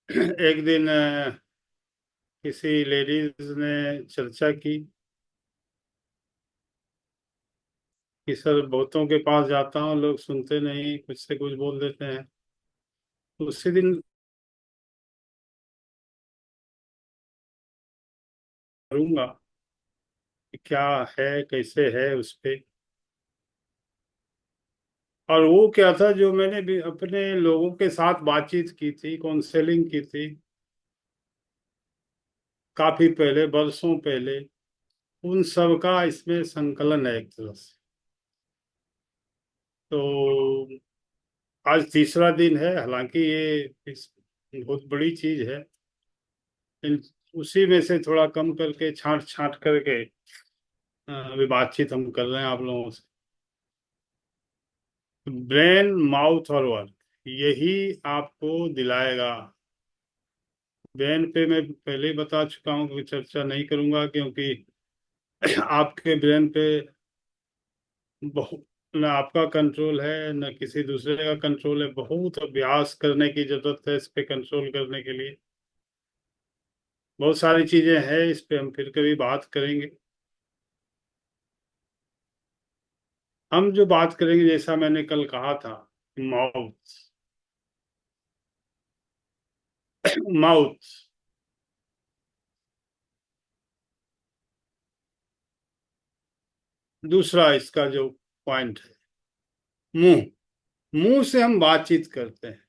एक दिन किसी लेडीज ने चर्चा की कि सर बहुतों के पास जाता हूँ, लोग सुनते नहीं, कुछ से कुछ बोल देते हैं। तो उसी दिन करूंगा कि क्या है, कैसे है उस पे। और वो क्या था जो मैंने भी अपने लोगों के साथ बातचीत की थी, काउंसलिंग की थी काफी पहले, बरसों पहले, उन सब का इसमें संकलन है एक तरह से। तो आज तीसरा दिन है, हालांकि ये बहुत बड़ी चीज है। इन उसी में से थोड़ा कम करके, छांट छांट करके अभी बातचीत हम कर रहे हैं आप लोगों से। ब्रेन, माउथ और वर्क, यही आपको दिलाएगा। ब्रेन पे मैं पहले ही बता चुका हूँ कि चर्चा नहीं करूंगा, क्योंकि आपके ब्रेन पे बहुत, न आपका कंट्रोल है न किसी दूसरे का कंट्रोल है। बहुत अभ्यास करने की जरूरत है इस पे कंट्रोल करने के लिए। बहुत सारी चीजें हैं, इस पे हम फिर कभी बात करेंगे। हम जो बात करेंगे, जैसा मैंने कल कहा था, माउथ, माउथ, दूसरा इसका जो पॉइंट है, मुंह। मुंह से हम बातचीत करते हैं।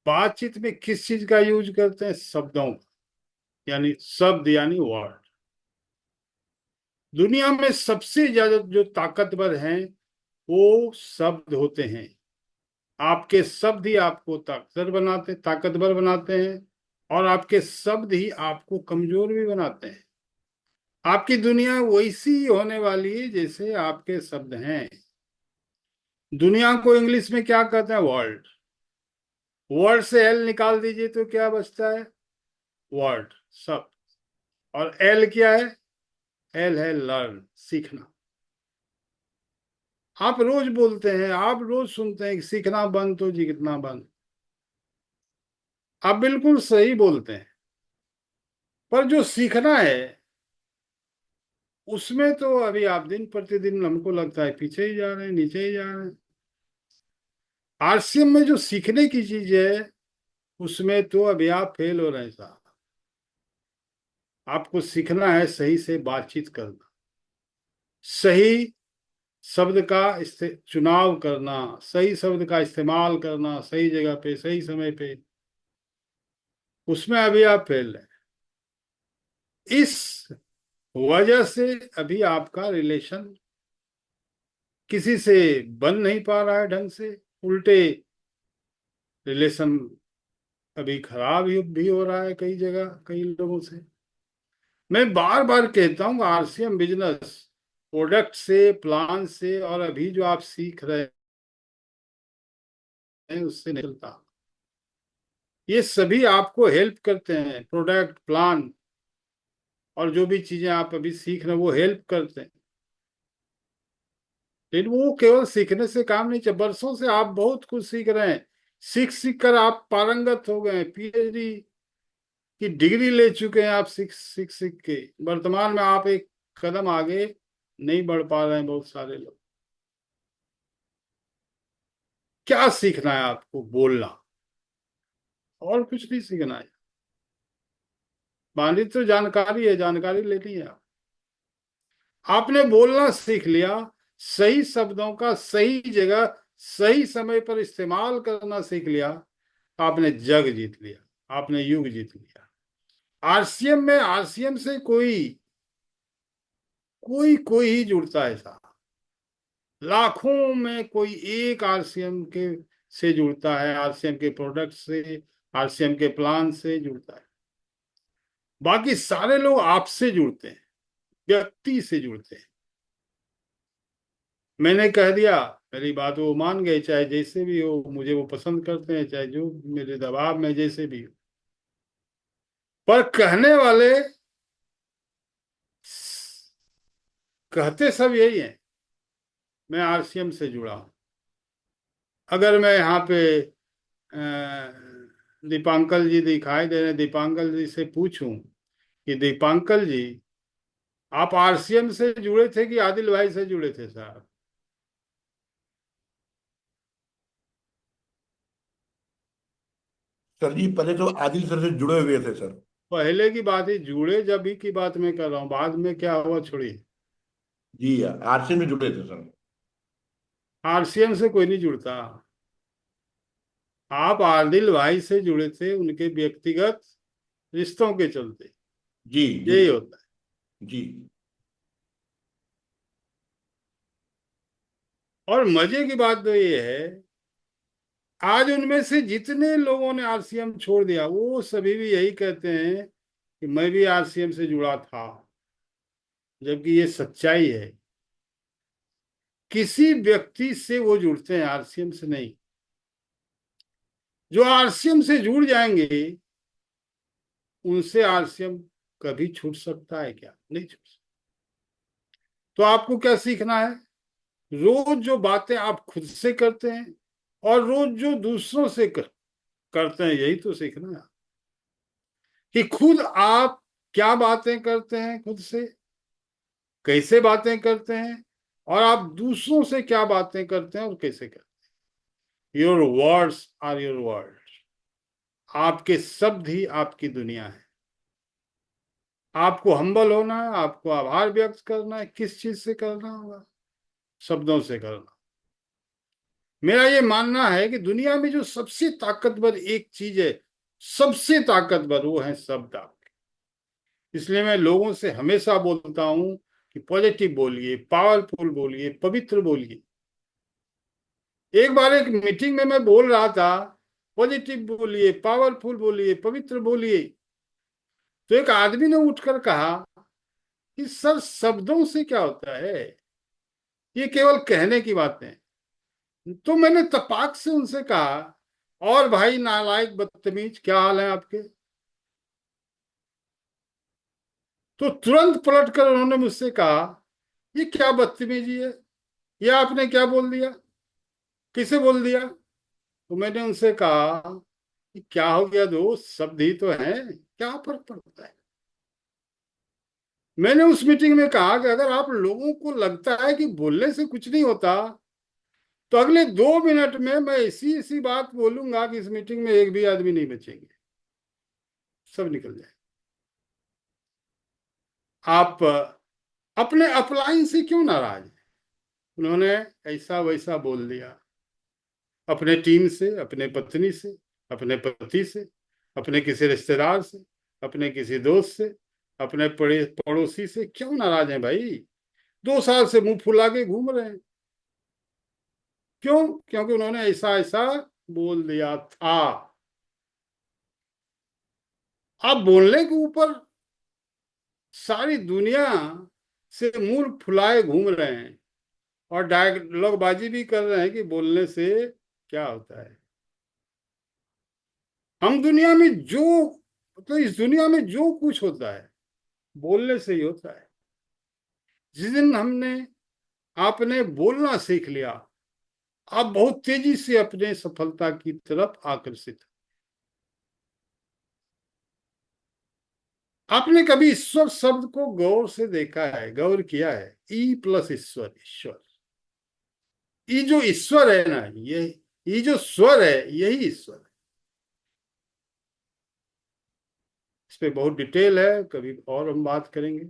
बातचीत में किस चीज का यूज करते हैं? शब्दों का, यानी शब्द, यानी वर्ड। दुनिया में सबसे ज्यादा जो ताकतवर हैं वो शब्द होते हैं। आपके शब्द ही आपको ताकतवर बनाते हैं, और आपके शब्द ही आपको कमजोर भी बनाते हैं। आपकी दुनिया वैसी होने वाली है जैसे आपके शब्द हैं। दुनिया को इंग्लिश में क्या कहते हैं? वर्ल्ड। वर्ड से एल निकाल दीजिए तो क्या बचता है? वर्ड, शब्द। और एल क्या है? एल है लर्न, सीखना। आप रोज बोलते हैं, आप रोज सुनते हैं कि सीखना बंद तो जीतना बंद। आप बिल्कुल सही बोलते हैं। पर जो सीखना है, उसमें तो अभी आप दिन प्रतिदिन हमको लगता है पीछे ही जा रहे हैं, नीचे ही जा रहे हैं। आरसीएम में जो सीखने की चीज है, उसमें तो अभी आप फेल हो रहे हैं साहब। आपको सीखना है सही से बातचीत करना, सही शब्द का चुनाव करना, सही शब्द का इस्तेमाल करना, सही जगह पे सही समय पे। उसमें अभी आप फेल हैं। इस वजह से अभी आपका रिलेशन किसी से बन नहीं पा रहा है ढंग से। उल्टे रिलेशन अभी खराब भी हो रहा है कई जगह, कई लोगों से। मैं बार बार कहता हूँ, आरसीएम बिजनेस प्रोडक्ट से, प्लान से, और अभी जो आप सीख रहे हैं उससे नहीं चलता। ये सभी आपको हेल्प करते हैं, प्रोडक्ट, प्लान, और जो भी चीजें आप अभी सीख रहे हैं वो हेल्प करते हैं। लेकिन वो केवल सीखने से काम नहीं चल। बरसों से आप बहुत कुछ सीख रहे हैं, सीख सीख कर आप पारंगत हो गए हैं, पीएचडी की डिग्री ले चुके हैं आप, सीख सीख सीख के। वर्तमान में आप एक कदम आगे नहीं बढ़ पा रहे हैं, बहुत सारे लोग। क्या सीखना है आपको? बोलना, और कुछ नहीं सीखना है। बाकी तो जानकारी है, जानकारी लेनी है। आपने बोलना सीख लिया, सही शब्दों का सही जगह सही समय पर इस्तेमाल करना सीख लिया, आपने जग जीत लिया, आपने युग जीत लिया। आरसीएम में, आरसीएम से कोई कोई कोई ही जुड़ता है साहब। लाखों में कोई एक आरसीएम के से जुड़ता है, आरसीएम के प्रोडक्ट से, आरसीएम के प्लान से जुड़ता है। बाकी सारे लोग आपसे जुड़ते हैं, व्यक्ति से जुड़ते हैं। मैंने कह दिया, मेरी बात वो मान गए, चाहे जैसे भी हो, मुझे वो पसंद करते हैं, चाहे जो मेरे दबाव में जैसे भी हो। पर कहने वाले कहते सब यही है, मैं आरसीएम से जुड़ा हूं। अगर मैं यहाँ पे दीपांकर जी दिखाई दे रहे हैं। दीपांकर जी से पूछूं कि दीपांकर जी, आप आरसीएम से जुड़े थे कि आदिल भाई से जुड़े थे साहब? सर जी पहले तो आदिल सर से जुड़े हुए थे सर। पहले की बात ही, जुड़े जब ही की बात मैं कर रहा हूँ, बाद में क्या हुआ छोड़िए। जी आरसी में जुड़े थे सर। आरसीएम से कोई नहीं जुड़ता। आप आदिल भाई से जुड़े थे उनके व्यक्तिगत रिश्तों के चलते। जी जी यही होता जी है। और मजे की बात तो ये है, आज उनमें से जितने लोगों ने आरसीएम छोड़ दिया वो सभी भी यही कहते हैं कि मैं भी आरसीएम से जुड़ा था। जबकि ये सच्चाई है, किसी व्यक्ति से वो जुड़ते हैं, आरसीएम से नहीं। जो आरसीएम से जुड़ जाएंगे उनसे आरसीएम कभी छूट सकता है क्या? नहीं छूट सकता। तो आपको क्या सीखना है? रोज जो बातें आप खुद से करते हैं और रोज जो दूसरों से करते हैं, यही तो सीखना है कि खुद आप क्या बातें करते हैं, खुद से कैसे बातें करते हैं, और आप दूसरों से क्या बातें करते हैं और कैसे करते हैं। Your words are your world. आपके शब्द ही आपकी दुनिया है। आपको हम्बल होना है, आपको आभार व्यक्त करना है। किस चीज से करना होगा? शब्दों से करना। मेरा ये मानना है कि दुनिया में जो सबसे ताकतवर एक चीज है, सबसे ताकतवर, वो है शब्द आपके। इसलिए मैं लोगों से हमेशा बोलता हूं कि पॉजिटिव बोलिए, पावरफुल बोलिए, पवित्र बोलिए। एक बार एक मीटिंग में मैं बोल रहा था, पॉजिटिव बोलिए, पावरफुल बोलिए, पवित्र बोलिए। तो एक आदमी ने उठकर कहा कि सर, शब्दों से क्या होता है, ये केवल कहने की बातें हैं। तो मैंने तपाक से उनसे कहा, और भाई नालायक बदतमीज, क्या हाल है आपके? तो तुरंत पलट कर उन्होंने मुझसे कहा, ये क्या बदतमीजी है, ये आपने क्या बोल दिया, किसे बोल दिया? तो मैंने उनसे कहा कि क्या हो गया दोस्त, शब्द ही तो हैं, क्या फर्क पड़ता है। मैंने उस मीटिंग में कहा कि अगर आप लोगों को लगता है कि बोलने से कुछ नहीं होता, तो अगले 2 मिनट में मैं ऐसी ऐसी बात बोलूंगा कि इस मीटिंग में एक भी आदमी नहीं बचेंगे, सब निकल जाए। आप अपने अपलाइन से क्यों नाराज हैं? उन्होंने ऐसा वैसा बोल दिया, अपने टीम से, अपने पत्नी से, अपने पति से, अपने किसी रिश्तेदार से, अपने किसी दोस्त से, अपने पड़ोसी से। क्यों नाराज हैं भाई? 2 साल से मुंह फुला के घूम रहे हैं। क्यों? क्योंकि उन्होंने ऐसा ऐसा बोल दिया था। आप बोलने के ऊपर सारी दुनिया से मुंह फुलाए घूम रहे हैं और डायलॉगबाजी भी कर रहे हैं कि बोलने से क्या होता है। हम दुनिया में जो, मतलब इस दुनिया में जो कुछ होता है बोलने से ही होता है। जिस दिन आपने बोलना सीख लिया, आप बहुत तेजी से अपने सफलता की तरफ आकर्षित। आपने कभी ईश्वर शब्द को गौर से देखा है, गौर किया है? ई प्लस ईश्वर, ईश्वर। ये जो ईश्वर है ना, ये जो स्वर है, यही ईश्वर है। इस पे बहुत डिटेल है, कभी और हम बात करेंगे।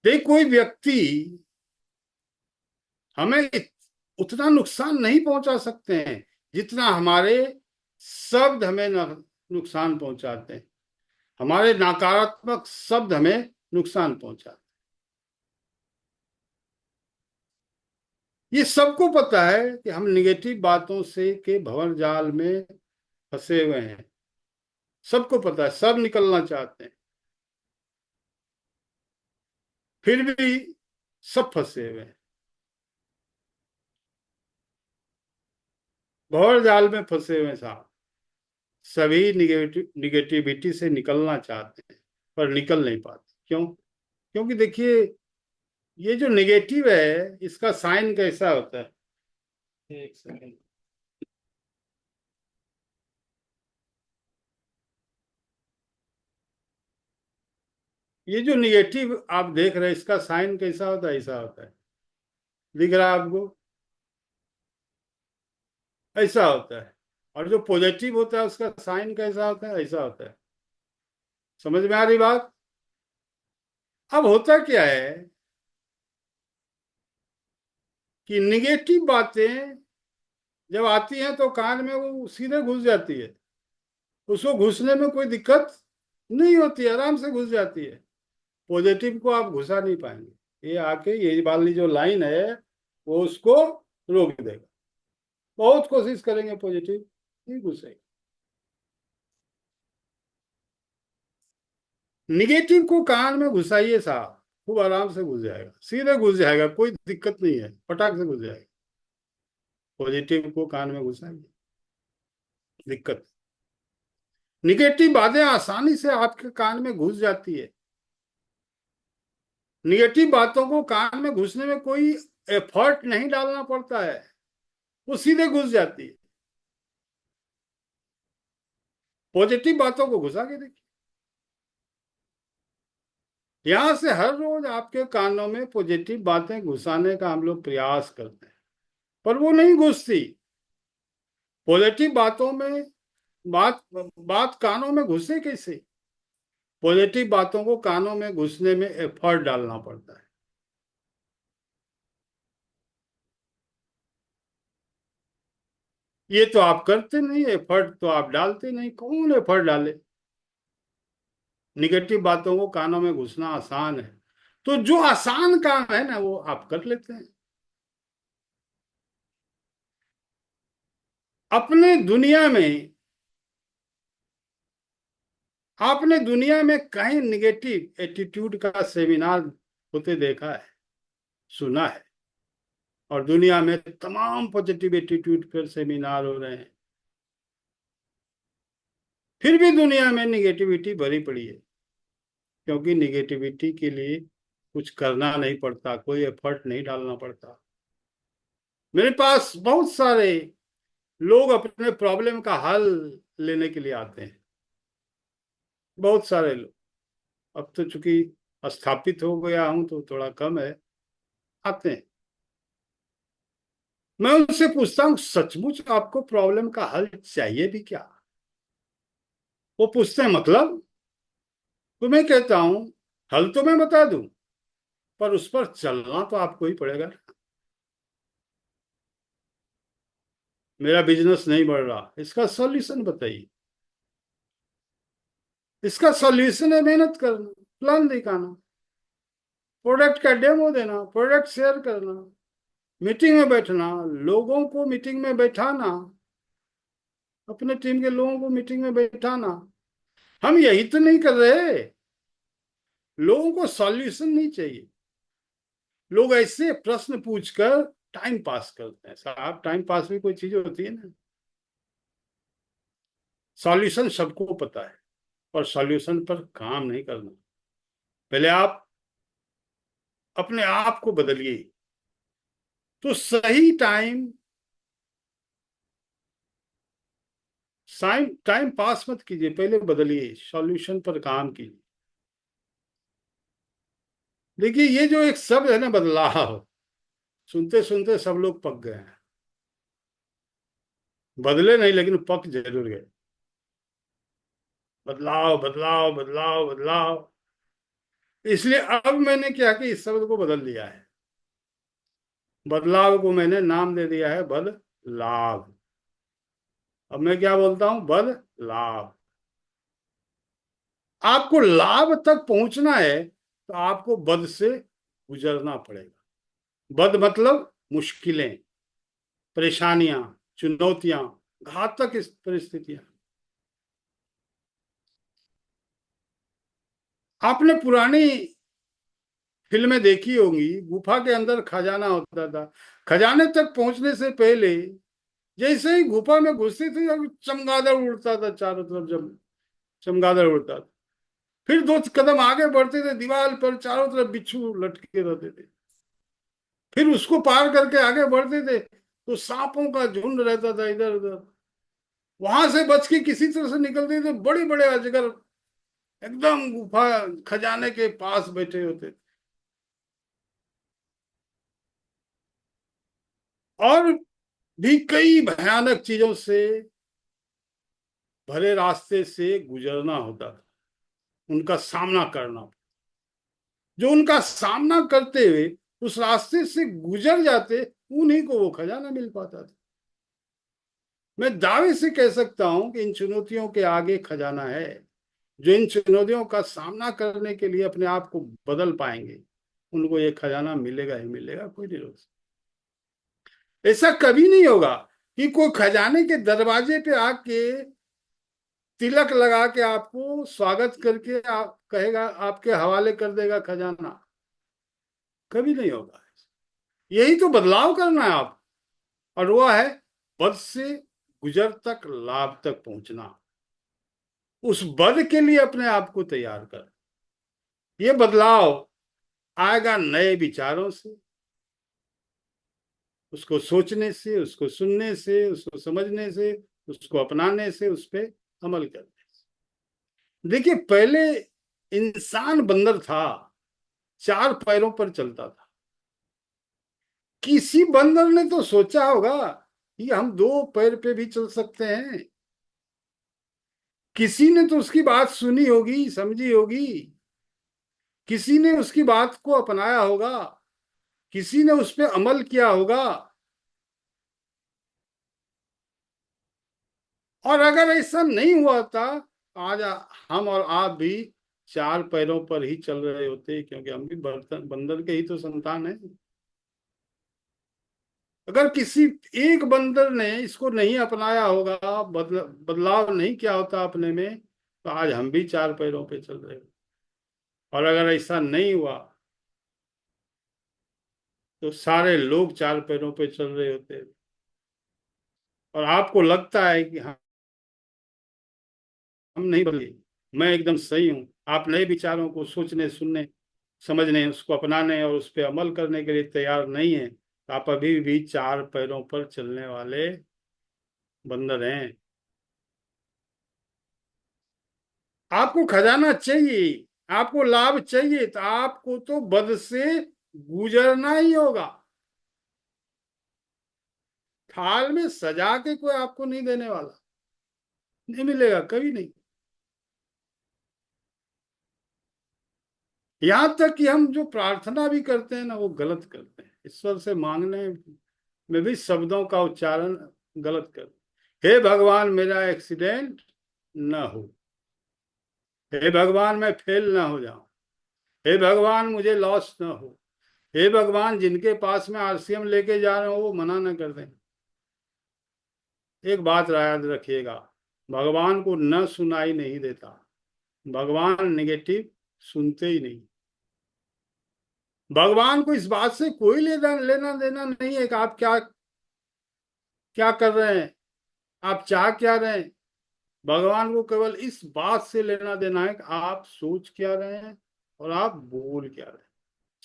देख, कोई व्यक्ति हमें उतना नुकसान नहीं पहुंचा सकते हैं जितना हमारे शब्द हमें नुकसान पहुंचाते हैं। हमारे नकारात्मक शब्द हमें नुकसान पहुंचाते हैं। ये सबको पता है कि हम निगेटिव बातों से के भंवर जाल में फंसे हुए हैं। सबको पता है, सब निकलना चाहते हैं, फिर भी सब फंसे हुए हैं, भंवर जाल में फंसे हुए हैं साहब। सभी निगेटिविटी से निकलना चाहते हैं पर निकल नहीं पाते। क्यों? क्योंकि देखिए, ये जो निगेटिव है, इसका साइन कैसा होता है? एक सेकंड। ये जो निगेटिव आप देख रहे हैं इसका साइन कैसा होता है? ऐसा होता है, दिख रहा है आपको? ऐसा होता है। और जो पॉजिटिव होता है उसका साइन कैसा होता है? ऐसा होता है। समझ में आ रही बात? अब होता क्या है कि निगेटिव बातें जब आती हैं तो कान में वो सीधे घुस जाती है। उसको घुसने में कोई दिक्कत नहीं होती, आराम से घुस जाती है। पॉजिटिव को आप घुसा नहीं पाएंगे, ये आके ये वाली जो लाइन है वो उसको रोक देगा। बहुत कोशिश करेंगे पॉजिटिव, नहीं घुसेगा। निगेटिव को कान में घुसाइए साहब, खूब आराम से घुस जाएगा, सीधे घुस जाएगा, कोई दिक्कत नहीं है, पटाख से घुस जाएगा। पॉजिटिव को कान में घुसाइए, दिक्कत। निगेटिव बातें आसानी से आपके कान में घुस जाती है। निगेटिव बातों को कान में घुसने में कोई एफर्ट नहीं डालना पड़ता है, वो सीधे घुस जाती है। पॉजिटिव बातों को घुसा के देखिए। यहां से हर रोज आपके कानों में पॉजिटिव बातें घुसाने का हम लोग प्रयास करते हैं, पर वो नहीं घुसती। पॉजिटिव बातों में बात बात कानों में घुसे कैसे? पॉजिटिव बातों को कानों में घुसने में एफर्ट डालना पड़ता है। ये तो आप करते नहीं, एफर्ट तो आप डालते नहीं, कौन एफर्ट डाले? निगेटिव बातों को कानों में घुसना आसान है, तो जो आसान काम है ना वो आप कर लेते हैं। अपने दुनिया में आपने दुनिया में कहीं निगेटिव एटीट्यूड का सेमिनार होते देखा है, सुना है? और दुनिया में तमाम पॉजिटिव एटीट्यूड पर सेमिनार हो रहे हैं, फिर भी दुनिया में निगेटिविटी भरी पड़ी है। क्योंकि निगेटिविटी के लिए कुछ करना नहीं पड़ता, कोई एफर्ट नहीं डालना पड़ता। मेरे पास बहुत सारे लोग अपने प्रॉब्लम का हल लेने के लिए आते हैं, बहुत सारे लोग। अब तो चूंकि स्थापित हो गया हूं तो थोड़ा कम है, आते हैं। मैं उनसे पूछता हूँ सचमुच आपको प्रॉब्लम का हल चाहिए भी क्या? वो पूछते हैं मतलब? तो मैं कहता हूं हल तो मैं बता दूं, पर उस पर चलना तो आपको ही पड़ेगा। मेरा बिजनेस नहीं बढ़ रहा, इसका सॉल्यूशन बताइए। इसका सॉल्यूशन है मेहनत करना, प्लान दिखाना, प्रोडक्ट का डेमो देना, प्रोडक्ट शेयर करना, मीटिंग में बैठना, लोगों को मीटिंग में बैठाना, अपने टीम के लोगों को मीटिंग में बैठाना। हम यही तो नहीं कर रहे। लोगों को सॉल्यूशन नहीं चाहिए, लोग ऐसे प्रश्न पूछकर टाइम पास करते हैं। साहब टाइम पास भी कोई चीज होती है ना? सॉल्यूशन सबको पता है, और सॉल्यूशन पर काम नहीं करना। पहले आप अपने आप को बदलिए, तो सही टाइम पास मत कीजिए, पहले बदलिए, सॉल्यूशन पर काम कीजिए। देखिए ये जो एक शब्द है ना बदलाव, सुनते सुनते सब लोग पक गए हैं। बदले नहीं लेकिन पक जरूर गए। बदलाव बदलाव बदलाव बदलाव। इसलिए अब मैंने क्या कि इस शब्द को बदल दिया है। बदलाव को मैंने नाम दे दिया है बदलाव। अब मैं क्या बोलता हूं? बदलाव। आपको लाभ तक पहुंचना है तो आपको बद से गुजरना पड़ेगा। बद मतलब मुश्किलें, परेशानियां, चुनौतियां, घातक परिस्थितियां। आपने पुरानी फिल्में देखी होंगी, गुफा के अंदर खजाना होता था। खजाने तक पहुंचने से पहले जैसे ही गुफा में घुसती थी अब चमगादड़ उड़ता था चारों तरफ, जब चमगादड़ उड़ता था। फिर दो कदम आगे बढ़ते थे, दीवार पर चारों तरफ बिच्छू लटके रहते थे। फिर उसको पार करके आगे बढ़ते थे तो सांपों का झुंड रहता था इधर उधर। वहां से बच के किसी तरह से निकलते थे, बड़े बड़े अजगर एकदम गुफा खजाने के पास बैठे होते थे। और भी कई भयानक चीजों से भरे रास्ते से गुजरना होता था, उनका सामना करना। जो उनका सामना करते हुए उस रास्ते से गुजर जाते, उन्हीं को वो खजाना मिल पाता था। मैं दावे से कह सकता हूं कि इन चुनौतियों के आगे खजाना है। जो इन चुनौतियों का सामना करने के लिए अपने आप को बदल पाएंगे, उनको ये खजाना मिलेगा ही मिलेगा, कोई नहीं रोक सकता। ऐसा कभी नहीं होगा कि कोई खजाने के दरवाजे पे आके तिलक लगा के आपको स्वागत करके आप कहेगा, आपके हवाले कर देगा खजाना। कभी नहीं होगा। यही तो बदलाव करना है आप, और वो है बद से गुजर तक, लाभ तक पहुंचना। उस बद के लिए अपने आप को तैयार कर। ये बदलाव आएगा नए विचारों से, उसको सोचने से, उसको सुनने से, उसको समझने से, उसको अपनाने से, उस पर अमल करने से। देखिए, पहले इंसान बंदर था, चार पैरों पर चलता था। किसी बंदर ने तो सोचा होगा कि हम दो पैर पे भी चल सकते हैं। किसी ने तो उसकी बात सुनी होगी, समझी होगी। किसी ने उसकी बात को अपनाया होगा, किसी ने उस पर अमल किया होगा। और अगर ऐसा नहीं हुआ था, आज हम और आप भी चार पैरों पर ही चल रहे होते, क्योंकि हम भी बर्तन बंदर के ही तो संतान है। अगर किसी एक बंदर ने इसको नहीं अपनाया होगा, बदलाव नहीं किया होता अपने में, तो आज हम भी चार पैरों पे चल रहे होते। और अगर ऐसा नहीं हुआ, तो सारे लोग चार पैरों पे चल रहे होते। और आपको लगता है कि हम नहीं बदले, मैं एकदम सही हूं, आप नए विचारों को सोचने, सुनने, समझने, उसको अपनाने और उस पर अमल करने के लिए तैयार नहीं है, तो आप अभी भी चार पैरों पर चलने वाले बंदर हैं। आपको खजाना चाहिए, आपको लाभ चाहिए, तो आपको तो बद से गुजरना ही होगा। थाल में सजा के कोई आपको नहीं देने वाला, नहीं मिलेगा, कभी नहीं। यहां तक कि हम जो प्रार्थना भी करते हैं ना, वो गलत करते हैं। ईश्वर से मांगने में भी शब्दों का उच्चारण गलत करते। हे भगवान, मेरा एक्सीडेंट न हो। हे भगवान, मैं फेल ना हो जाऊं। हे भगवान, मुझे लॉस न हो। हे भगवान, जिनके पास में आरसीएम लेके जा रहे हो वो मना न कर दें। एक बात याद रखिएगा, भगवान को न सुनाई नहीं देता। भगवान नेगेटिव सुनते ही नहीं। भगवान को इस बात से कोई लेना लेना देना नहीं है कि आप क्या क्या कर रहे हैं, आप चाह क्या रहे हैं। भगवान को केवल इस बात से लेना देना है कि आप सोच क्या रहे हैं और आप बोल क्या रहे हैं।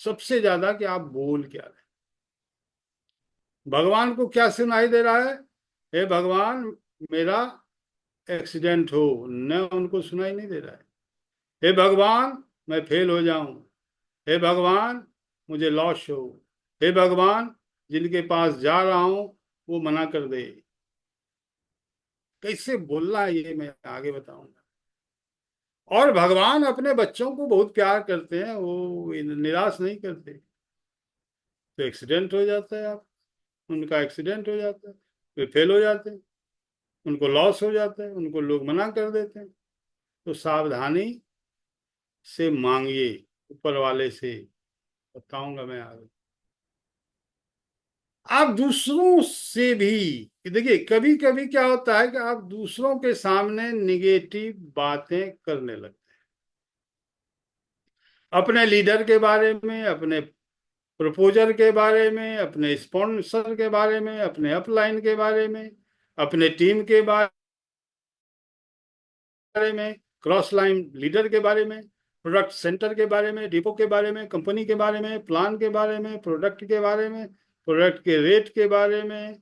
सबसे ज्यादा कि आप बोल क्या रहे हैं। भगवान को क्या सुनाई दे रहा है? हे भगवान, मेरा एक्सीडेंट हो, न उनको सुनाई नहीं दे रहा है। हे भगवान, मैं फेल हो जाऊं। हे भगवान, मुझे लॉस हो। हे भगवान, जिनके पास जा रहा हूं वो मना कर दे। कैसे बोलना है ये मैं आगे बताऊंगा। और भगवान अपने बच्चों को बहुत प्यार करते हैं, वो निराश नहीं करते। तो एक्सीडेंट हो जाता है, आप उनका एक्सीडेंट हो जाता है, वे फेल हो जाते हैं, उनको लॉस हो जाता है, उनको लोग मना कर देते हैं। तो सावधानी से मांगिए ऊपर वाले से, बताऊंगा मैं आगे। आप दूसरों से भी, देखिए कभी कभी क्या होता है कि आप दूसरों के सामने निगेटिव बातें करने लगते हैं, अपने लीडर के बारे में, अपने प्रपोजर के बारे में, अपने स्पॉन्सर के बारे में, अपने अपलाइन के बारे में, अपने टीम के बारे में, क्रॉस लाइन लीडर के बारे में, प्रोडक्ट सेंटर के बारे में, डिपो के बारे में, कंपनी के बारे में, प्लान के बारे में, प्रोडक्ट के बारे में, प्रोडक्ट के रेट के बारे में,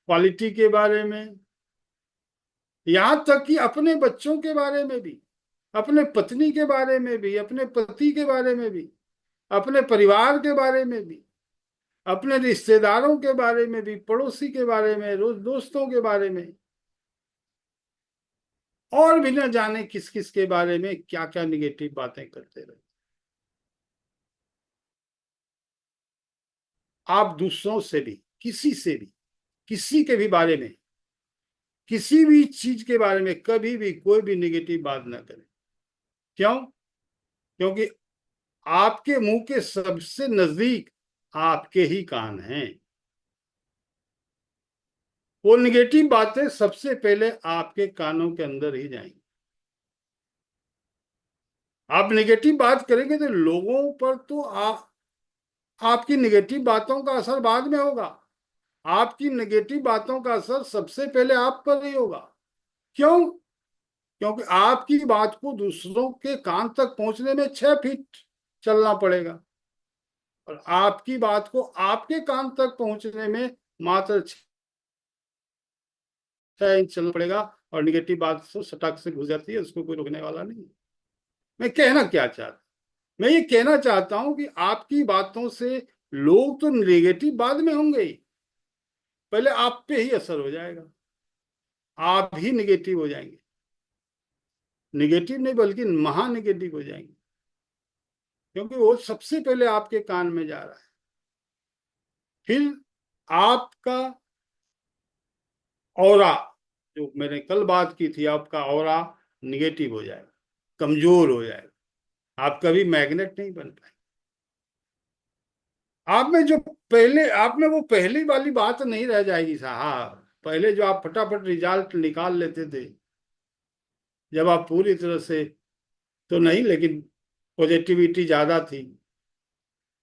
क्वालिटी के बारे में, यहां तक कि अपने बच्चों के बारे में भी। अपने पत्नी के बारे में भी, अपने पति के बारे में भी, अपने परिवार के बारे में भी, अपने रिश्तेदारों के बारे में भी, पड़ोसी के बारे में, रोज दोस्तों के बारे में, और भी न जाने किस किस के बारे में क्या क्या निगेटिव बातें करते रहे। आप दूसरों से भी, किसी से भी, किसी के भी बारे में, किसी भी चीज के बारे में कभी भी कोई भी निगेटिव बात ना करें। क्यों? क्योंकि आपके मुंह के सबसे नजदीक आपके ही कान हैं। वो निगेटिव बातें सबसे पहले आपके कानों के अंदर ही जाएंगी। आप निगेटिव बात करेंगे तो लोगों पर तो आपकी निगेटिव बातों का असर बाद में होगा। आपकी नेगेटिव बातों का असर सबसे पहले आप पर ही होगा। क्यों? क्योंकि आपकी बात को दूसरों के कान तक पहुंचने में 6 फीट चलना पड़ेगा, और आपकी बात को आपके कान तक पहुंचने में मात्र 6 इंच चलना पड़ेगा। और निगेटिव बात तो सटक से घुस जाती है, उसको कोई रोकने वाला नहीं। मैं कहना क्या चाहता मैं ये कहना चाहता हूं कि आपकी बातों से लोग तो निगेटिव बाद में होंगे ही, पहले आप पे ही असर हो जाएगा। आप ही निगेटिव हो जाएंगे। निगेटिव नहीं बल्कि महा निगेटिव हो जाएंगे, क्योंकि वो सबसे पहले आपके कान में जा रहा है। फिर आपका ऑरा, जो मैंने कल बात की थी, आपका ऑरा निगेटिव हो जाएगा, कमजोर हो जाएगा। आप कभी मैग्नेट नहीं बन पाए। आप में वो पहली वाली बात नहीं रह जाएगी साहब। पहले जो आप फटाफट रिजल्ट निकाल लेते थे, जब आप पूरी तरह से तो नहीं, लेकिन पॉजिटिविटी ज्यादा थी,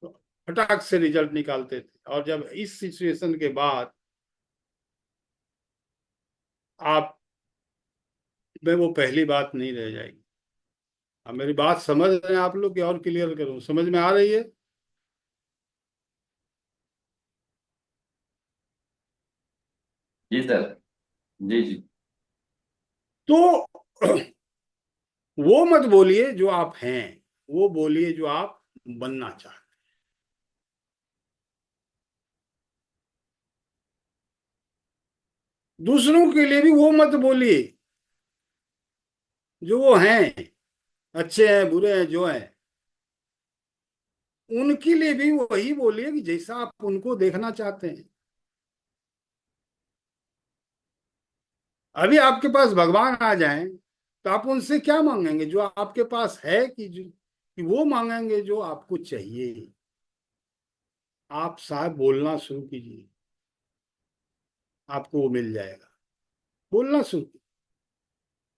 तो फटाक से रिजल्ट निकालते थे। और जब इस सिचुएशन के बाद आप में वो पहली बात नहीं रह जाएगी। अब मेरी बात समझ रहे हैं आप लोग कि और क्लियर करूं? समझ में आ रही है? जी सर। जी जी। तो वो मत बोलिए जो आप हैं, वो बोलिए जो आप बनना चाहते हैं। दूसरों के लिए भी वो मत बोलिए जो वो हैं, अच्छे हैं बुरे हैं जो हैं। उनके लिए भी वही बोलिए कि जैसा आप उनको देखना चाहते हैं। अभी आपके पास भगवान आ जाएं तो आप उनसे क्या मांगेंगे? जो आपके पास है, कि वो मांगेंगे जो आपको चाहिए? आप साहब बोलना शुरू कीजिए, आपको वो मिल जाएगा। बोलना शुरू कीजिए।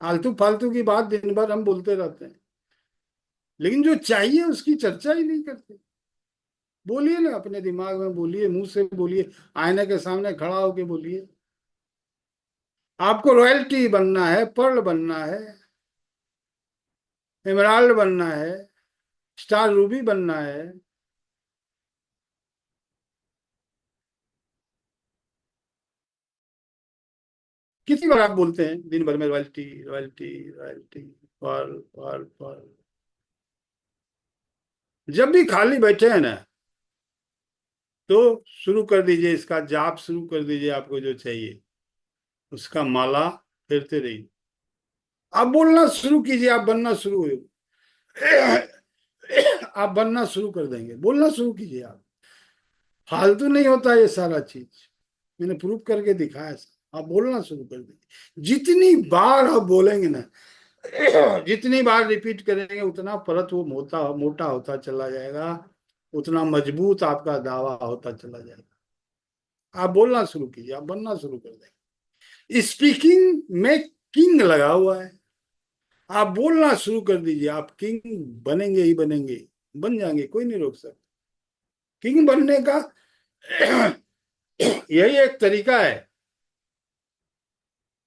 आलतू फालतू की बात दिन भर हम बोलते रहते हैं, लेकिन जो चाहिए उसकी चर्चा ही नहीं करते। बोलिए ना, अपने दिमाग में बोलिए, मुंह से बोलिए, आईने के सामने खड़ा होके बोलिए। आपको रॉयल्टी बनना है, पर्ल बनना है, एमराल्ड बनना है, स्टार रूबी बनना है। कितनी बार आप बोलते हैं दिन भर में royalty royalty royalty, Perl Perl Perl? जब भी खाली बैठे हैं ना, तो शुरू कर दीजिए, इसका जाप शुरू कर दीजिए। आपको जो चाहिए उसका माला फेरते रहिए। आप बोलना शुरू कीजिए, आप बनना शुरू आप बनना शुरू कर देंगे। बोलना शुरू कीजिए आप। फालतू नहीं होता ये सारा चीज, मैंने प्रूव करके दिखाया। आप बोलना शुरू कर देंगे। जितनी बार आप बोलेंगे ना, जितनी बार रिपीट करेंगे, उतना परत वो मोटा मोटा होता चला जाएगा, उतना मजबूत आपका दावा होता चला जाएगा। आप बोलना शुरू कीजिए, आप बनना शुरू कर देंगे। स्पीकिंग में किंग लगा हुआ है। आप बोलना शुरू कर दीजिए, आप किंग बनेंगे ही बनेंगे, बन जाएंगे, कोई नहीं रोक सकता। किंग बनने का यही एक तरीका है,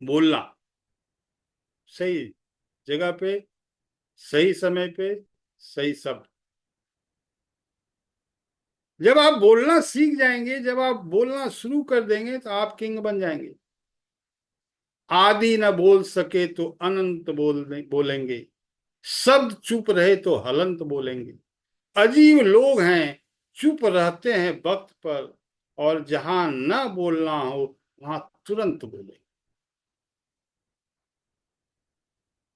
बोलना सही जगह पे, सही समय पे, सही शब्द। जब आप बोलना सीख जाएंगे, जब आप बोलना शुरू कर देंगे, तो आप किंग बन जाएंगे। आदि न बोल सके तो अनंत बोलेंगे, शब्द चुप रहे तो हलंत बोलेंगे। अजीब लोग हैं, चुप रहते हैं वक्त पर, और जहां ना बोलना हो वहां तुरंत बोलेंगे।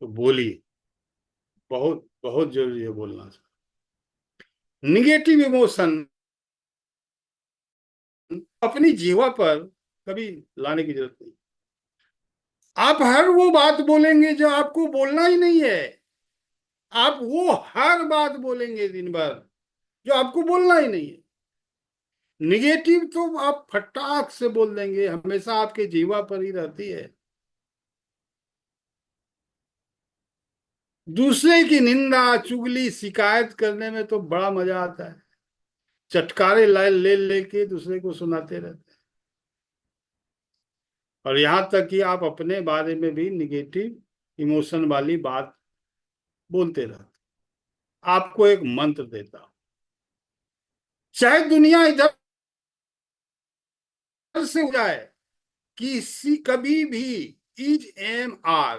तो बोलिए, बहुत बहुत जरूरी है बोलना। निगेटिव इमोशन अपनी जीवा पर कभी लाने की जरूरत नहीं। आप हर वो बात बोलेंगे जो आपको बोलना ही नहीं है। आप वो हर बात बोलेंगे दिन भर जो आपको बोलना ही नहीं है। निगेटिव तो आप फटाक से बोल देंगे, हमेशा आपके जीवा पर ही रहती है। दूसरे की निंदा, चुगली, शिकायत करने में तो बड़ा मजा आता है। चटकारे लाए ले लेके दूसरे को सुनाते रहते हैं। और यहां तक कि आप अपने बारे में भी निगेटिव इमोशन वाली बात बोलते रहते। आपको एक मंत्र देता हूं, चाहे दुनिया इधर से हो जाए, किसी कभी भी इज एम आर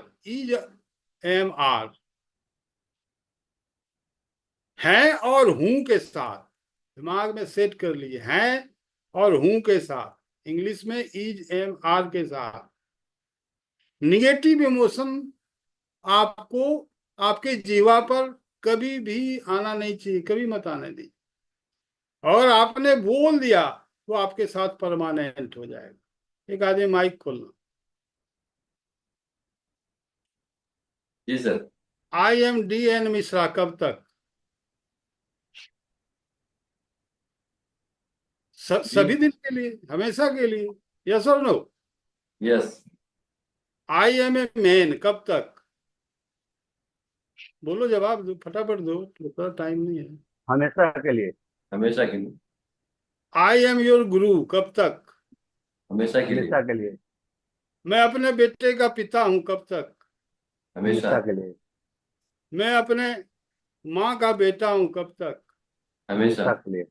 है और हूं के साथ, दिमाग में सेट कर लीजिए, हैं और हूं के साथ, इंग्लिश में इज एम आर के साथ। निगेटिव इमोशन आपको आपके जीवा पर कभी भी आना नहीं चाहिए, कभी मत आने दीजिए। और आपने बोल दिया तो आपके साथ परमानेंट हो जाएगा। एक आदमी माइक खोलना। जी सर। IMDN मिश्रा कब तक? जी। सभी दिन के लिए, हमेशा के लिए? यस और no? Yes. IM a man कब तक? बोलो, जवाब दो, फटाफट दो, थोड़ा टाइम नहीं है। हमेशा के लिए। हमेशा के लिए। I am योर गुरु कब तक? हमेशा के लिए। हमेशा के लिए। मैं अपने बेटे का पिता हूं कब तक? हमेशा। हमेशा के लिए। मैं अपने माँ का बेटा हूं कब तक? हमेशा। हमेशा के लिए।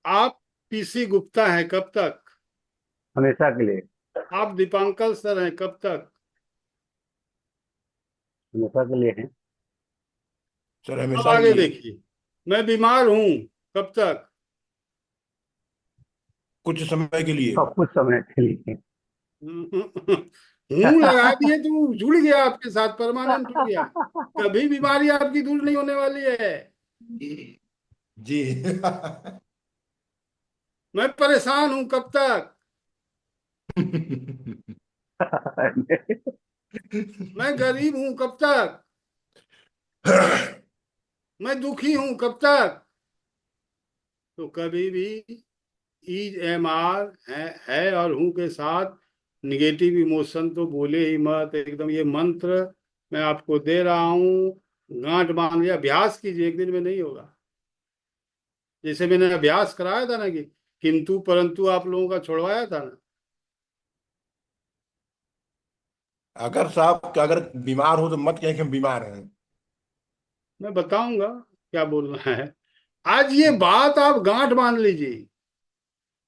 आप PC गुप्ता हैं कब तक? हमेशा के लिए। आप दीपांकर सर हैं कब तक? हमेशा के लिए है। सर अब हमेशा के आगे लिए। देखिए, मैं बीमार हूं कब तक? कुछ समय के लिए। सब कुछ समय के लिए। हूं लगा दिए तो जुड़ गया आपके साथ, परमानेंट हो गया। कभी बीमारी आपकी दूर नहीं होने वाली है। जी। मैं परेशान हूं कब तक? मैं गरीब हूं कब तक? मैं दुखी हूं कब तक? तो कभी भी इज एम आर है और हूं के साथ निगेटिव इमोशन तो बोले ही मत। एकदम ये मंत्र मैं आपको दे रहा हूं, गांठ बांध लिया, अभ्यास कीजिए, एक दिन में नहीं होगा। जैसे मैंने अभ्यास कराया था ना कि किंतु परंतु आप लोगों का छुड़वाया था ना। अगर साहब अगर बीमार हो तो मत कहें कि हम बीमार हैं। मैं बताऊंगा क्या बोलना है। आज ये बात आप गांठ बांध लीजिए।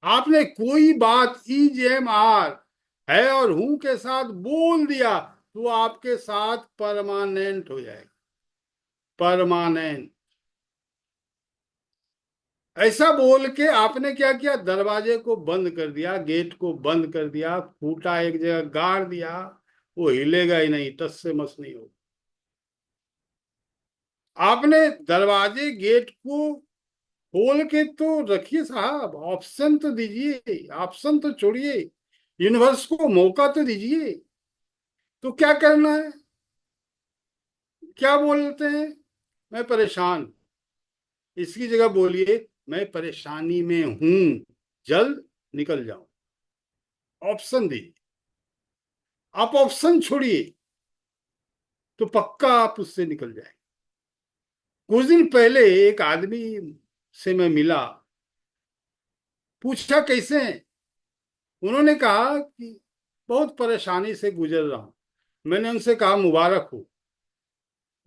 आपने कोई बात इज एम आर है और हूं के साथ बोल दिया तो आपके साथ परमानेंट हो जाएगा, परमानेंट। ऐसा बोल के आपने क्या किया, दरवाजे को बंद कर दिया, गेट को बंद कर दिया, खूंटा एक जगह गाड़ दिया, वो हिलेगा ही नहीं, टस से मस नहीं होगा। आपने दरवाजे गेट को खोल के तो रखिए साहब, ऑप्शन तो दीजिए, ऑप्शन तो छोड़िए, यूनिवर्स को मौका तो दीजिए। तो क्या करना है, क्या बोलते हैं? मैं परेशान, इसकी जगह बोलिए मैं परेशानी में हूं, जल्द निकल जाऊं। ऑप्शन दीजिए। आप ऑप्शन छोड़िए तो पक्का आप उससे निकल जाए। कुछ दिन पहले एक आदमी से मैं मिला, पूछा कैसे हैं? उन्होंने कहा कि बहुत परेशानी से गुजर रहा हूं। मैंने उनसे कहा मुबारक हो।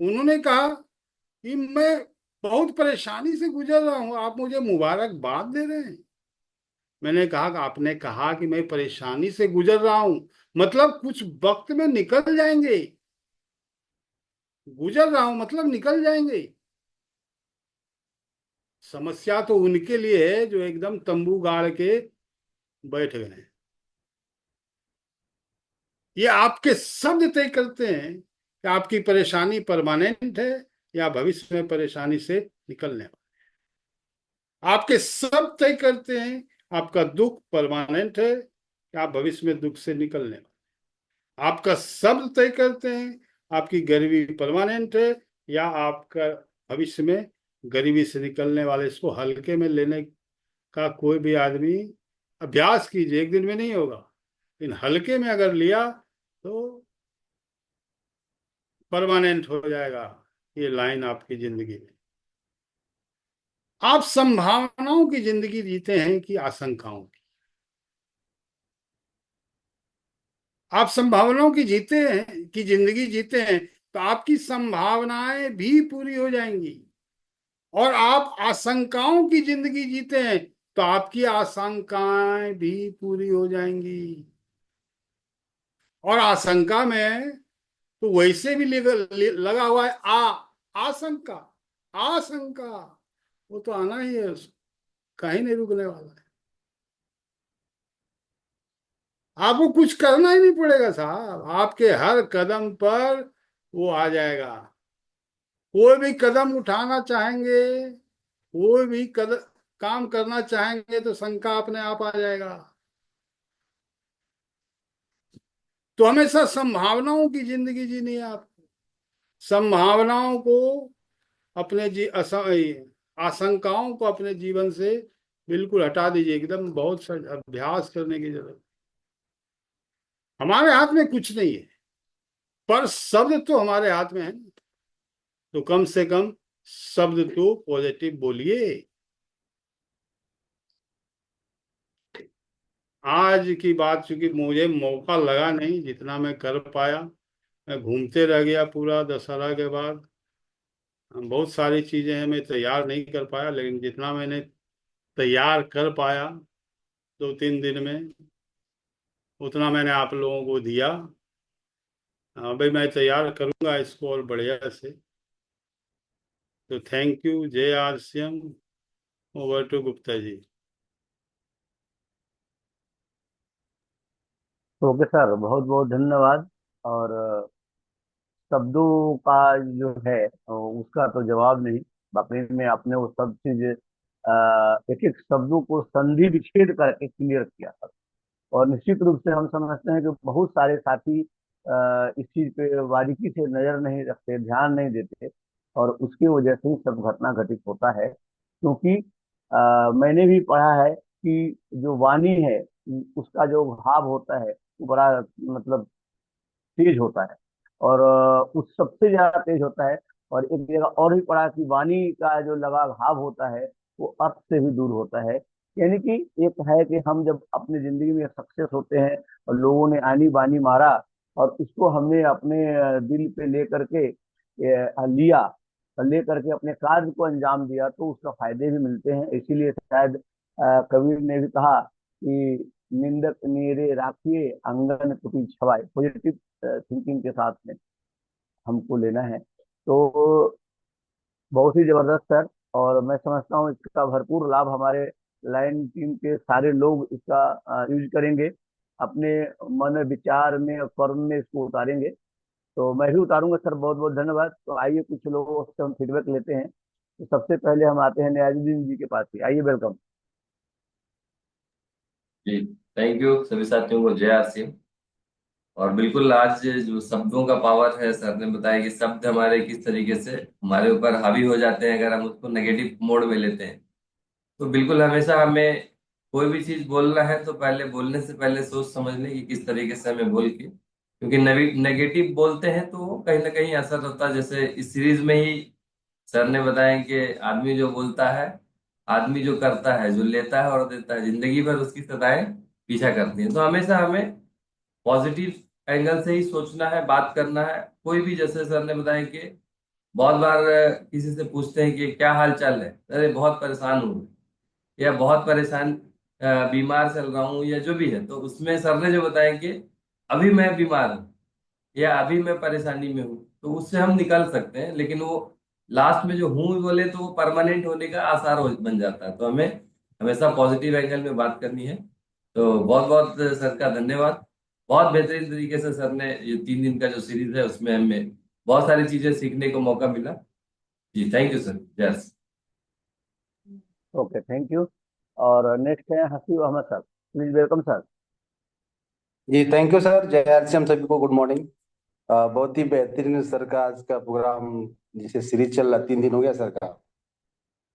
उन्होंने कहा कि मैं बहुत परेशानी से गुजर रहा हूं, आप मुझे मुबारकबाद दे रहे हैं? मैंने कहा कि आपने कहा कि मैं परेशानी से गुजर रहा हूं, मतलब कुछ वक्त में निकल जाएंगे। गुजर रहा हूं मतलब निकल जाएंगे। समस्या तो उनके लिए है जो एकदम तंबू गाड़ के बैठ गए हैं। ये आपके शब्द तय करते हैं कि आपकी परेशानी परमानेंट है या भविष्य में परेशानी से निकलने वाला। आपके शब्द तय करते हैं आपका दुख परमानेंट है या आप भविष्य में दुख से निकलने वाले। आपका शब्द तय करते हैं आपकी गरीबी परमानेंट है या आपका भविष्य में गरीबी से निकलने वाले। इसको हल्के में लेने का कोई भी आदमी अभ्यास कीजिए, एक दिन में नहीं होगा, लेकिन हल्के में अगर लिया तो परमानेंट हो जाएगा ये लाइन आपकी जिंदगी में। आप संभावनाओं की जिंदगी जीते हैं कि आशंकाओं की? आप संभावनाओं की जीते हैं कि जिंदगी जीते हैं तो आपकी संभावनाएं भी पूरी हो जाएंगी। और आप आशंकाओं की जिंदगी जीते हैं तो आपकी आशंकाएं भी पूरी हो जाएंगी। और आशंका में तो वैसे भी लगा हुआ है आशंका। आशंका वो तो आना ही है, कहीं नहीं रुकने वाला है। आपको कुछ करना ही नहीं पड़ेगा साहब, आपके हर कदम पर वो आ जाएगा। कोई भी कदम उठाना चाहेंगे, कोई भी कदम काम करना चाहेंगे तो शंका अपने आप आ जाएगा। तो हमेशा संभावनाओं की जिंदगी जीनी है आपको। संभावनाओं को अपने आशंकाओं को अपने जीवन से बिल्कुल हटा दीजिए एकदम। बहुत सा अभ्यास करने की जरूरत। हमारे हाथ में कुछ नहीं है, पर शब्द तो हमारे हाथ में है। तो कम से कम शब्द तो पॉजिटिव बोलिए। आज की बात चूंकि मुझे मौका लगा नहीं, जितना मैं कर पाया मैं घूमते रह गया पूरा दशहरा के बाद। बहुत सारी चीजें हैं मैं तैयार नहीं कर पाया, लेकिन जितना मैंने तैयार कर पाया 2-3 दिन में उतना मैंने आप लोगों को दिया। हाँ भाई, मैं तैयार करूंगा इसको और बढ़िया से। तो थैंक यू। जय RCM. Over to Gupta ji. Okay sir, बहुत बहुत धन्यवाद। और शब्दों का जो है उसका तो जवाब नहीं। बाकी में आपने वो सब चीज एक एक शब्दों को संधि विच्छेद करके क्लियर किया था। और निश्चित रूप से हम समझते हैं कि बहुत सारे साथी इस चीज पे बारीकी से नजर नहीं रखते, ध्यान नहीं देते, और उसकी वजह से ही सब घटना घटित होता है। क्योंकि मैंने भी पढ़ा है कि जो वाणी है उसका जो भाव होता है वो बड़ा मतलब तेज होता है, और उस सबसे ज्यादा तेज होता है। और एक जगह और भी पढ़ा कि वाणी का जो लगा भाव होता है वो अर्थ से भी दूर होता है। यानी कि एक है कि हम जब अपनी जिंदगी में सक्सेस होते हैं और लोगों ने आनी बानी मारा और उसको हमने अपने दिल पे ले करके लिया और ले करके अपने कार्य को अंजाम दिया तो उसका फायदे भी मिलते हैं। इसीलिए शायद कबीर ने भी कहा कि निंदक मेरे राखिए अंगन कुटी छवाए। पॉजिटिव थिंकिंग के साथ में हमको लेना है। तो बहुत ही जबरदस्त सर। और मैं समझता हूँ इसका भरपूर लाभ हमारे लाइन टीम के सारे लोग इसका यूज करेंगे, अपने मन विचार में और कर्म में इसको उतारेंगे। तो मैं भी उतारूंगा सर, बहुत बहुत धन्यवाद। तो आइए कुछ लोगों से हम फीडबैक लेते हैं। तो सबसे पहले हम आते हैं न्याजुद्दीन जी के पास ही। आइए, वेलकम। जी, थैंक यू सभी साथियों को। जय आरसीएम। और बिल्कुल आज जो शब्दों का पावर है, सर ने बताया कि शब्द हमारे किस तरीके से हमारे ऊपर हावी हो जाते हैं अगर हम उसको नेगेटिव मोड में लेते हैं। तो बिल्कुल हमेशा हमें कोई भी चीज बोलना है तो पहले बोलने से पहले सोच समझ लें कि किस तरीके से हमें बोल के, क्योंकि नेगेटिव बोलते हैं तो कहीं ना कहीं असर होता है। जैसे इस सीरीज में ही सर ने बताया कि आदमी जो बोलता है, आदमी जो करता है, जो लेता है और देता है, जिंदगी भर उसकी सदाएं पीछा करती हैं। तो हमेशा हमें पॉजिटिव एंगल से ही सोचना है, बात करना है। कोई भी, जैसे सर ने बताया कि बहुत बार किसी से पूछते हैं कि क्या हाल चाल है, अरे बहुत परेशान हूँ या बहुत परेशान बीमार चल रहा हूँ या जो भी है, तो उसमें सर ने जो बताया कि अभी मैं बीमार हूँ या अभी मैं परेशानी में हूँ, तो उससे हम निकल सकते हैं। लेकिन वो लास्ट में जो हूँ बोले तो वो परमानेंट होने का आसार बन जाता है। तो हमें हमेशा पॉजिटिव एंगल में बात करनी है। तो बहुत बहुत सर का धन्यवाद। बहुत बेहतरीन तरीके से सर ने ये 3 दिन का जो सीरीज है उसमें हमें बहुत सारी चीजें सीखने को मौका मिला। जी thank you sir. Yes. Okay, thank you. और नेक्स्ट है Haseeb Ahmed sir, please welcome sir. जी थैंक यू सर। जय हम सभी को गुड मॉर्निंग। बहुत ही बेहतरीन सर का आज का प्रोग्राम, जिसे सीरीज चल रहा 3 दिन हो गया सर का।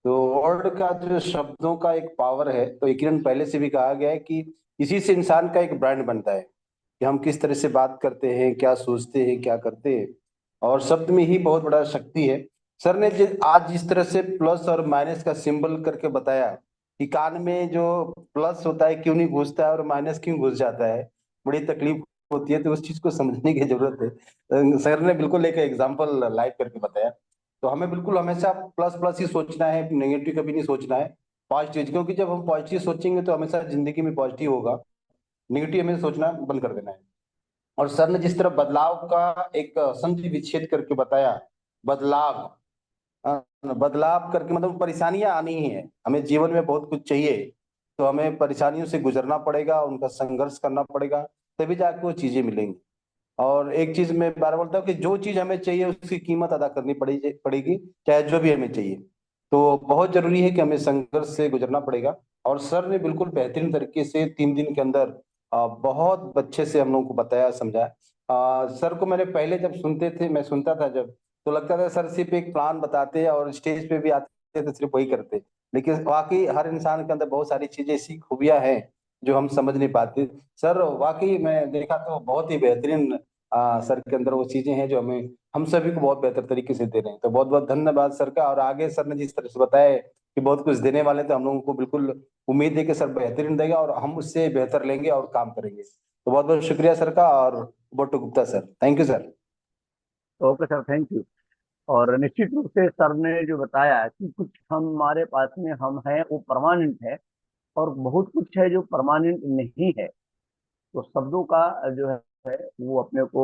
तो वर्ड का जो शब्दों का एक पावर है, तो यकीनन पहले से भी कहा गया है कि इसी से इंसान का एक ब्रांड बनता है कि हम किस तरह से बात करते हैं, क्या सोचते हैं, क्या करते हैं। और शब्द में ही बहुत बड़ा शक्ति है। सर ने आज जिस तरह से प्लस और माइनस का सिंबल करके बताया कि कान में जो प्लस होता है क्यों नहीं घुसता है और माइनस क्यों घुस जाता है, बड़ी तकलीफ होती है, तो उस चीज को समझने की जरूरत है। सर ने बिल्कुल एक एग्जाम्पल लाइव करके बताया। तो हमें बिल्कुल हमेशा प्लस प्लस ही सोचना है, नेगेटिव कभी नहीं सोचना है, पॉजिटिव। क्योंकि जब हम पॉजिटिव सोचेंगे तो हमेशा जिंदगी में पॉजिटिव होगा, निगेटिव हमें सोचना बंद कर देना है। और सर ने जिस तरह बदलाव का एक संधि विच्छेद करके बताया, बदलाव बदलाव करके मतलब परेशानियां आनी ही है, हमें जीवन में बहुत कुछ चाहिए, तो हमें परेशानियों से गुजरना पड़ेगा, उनका संघर्ष करना पड़ेगा, तभी जाके वो चीजें मिलेंगी। और एक चीज मैं बार बोलता हूँ कि जो चीज हमें चाहिए उसकी कीमत अदा करनी पड़ेगी, चाहे जो भी हमें चाहिए। तो बहुत जरूरी है कि हमें संघर्ष से गुजरना पड़ेगा। और सर ने बिल्कुल बेहतरीन तरीके से 3 दिन के अंदर बहुत अच्छे से हम लोगों को बताया, समझाया। सर को मैंने पहले जब सुनते थे, मैं सुनता था जब, तो लगता था सर सिर्फ एक प्लान बताते और स्टेज पे भी आते थे सिर्फ वही करते। लेकिन वाकई हर इंसान के अंदर बहुत सारी चीजें ऐसी खूबियां हैं जो हम समझ नहीं पाते। सर वाकई मैं देखा तो बहुत ही बेहतरीन सर के अंदर वो चीजें हैं जो हमें, हम सभी को बहुत बेहतर तरीके से दे रहे हैं। तो बहुत बहुत धन्यवाद सर का। और आगे सर ने जिस तरह से बताया कि बहुत कुछ देने वाले, तो हम लोगों को बिल्कुल उम्मीद है कि सर बेहतरीन देगा और हम उससे बेहतर लेंगे और काम करेंगे। तो बहुत बहुत शुक्रिया सर का। और Battu Gupta sir, thank you sir. Okay sir, thank you. और निश्चित रूप से सर ने जो बताया कि कुछ हमारे पास में हम हैं वो परमानेंट है, और बहुत कुछ है जो परमानेंट नहीं है। तो शब्दों का जो है वो अपने को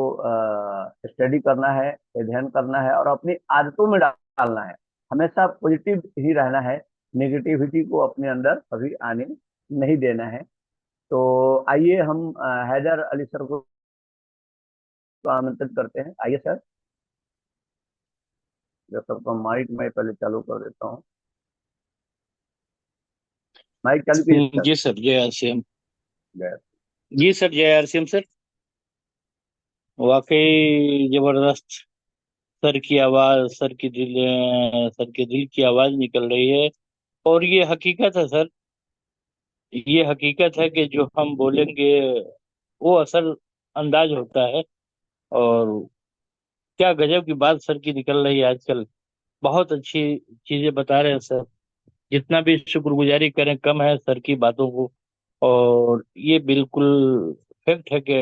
स्टडी करना है, अध्ययन करना है, और अपनी आदतों में डालना है। हमेशा पॉजिटिव ही रहना है, नेगेटिविटी को अपने अंदर कभी आने नहीं देना है। तो आइए हम हैदर अली सर को आमंत्रित करते हैं। आइए सर, जब सबका माइक मैं पहले चालू कर देता हूँ। माइक चालू कीजिए सर। जी सर, जय आरसीएम। जय। जी सर, जय आरसीएम सर। वाकई जबरदस्त। सर के दिल की आवाज निकल रही है। और ये हकीकत है सर, ये हकीकत है कि जो हम बोलेंगे वो असल अंदाज होता है। और क्या गजब की बात सर की निकल रही है आजकल। बहुत अच्छी चीजें बता रहे हैं सर। जितना भी शुक्रगुजारी करें कम है सर की बातों को। और ये बिल्कुल फैक्ट है कि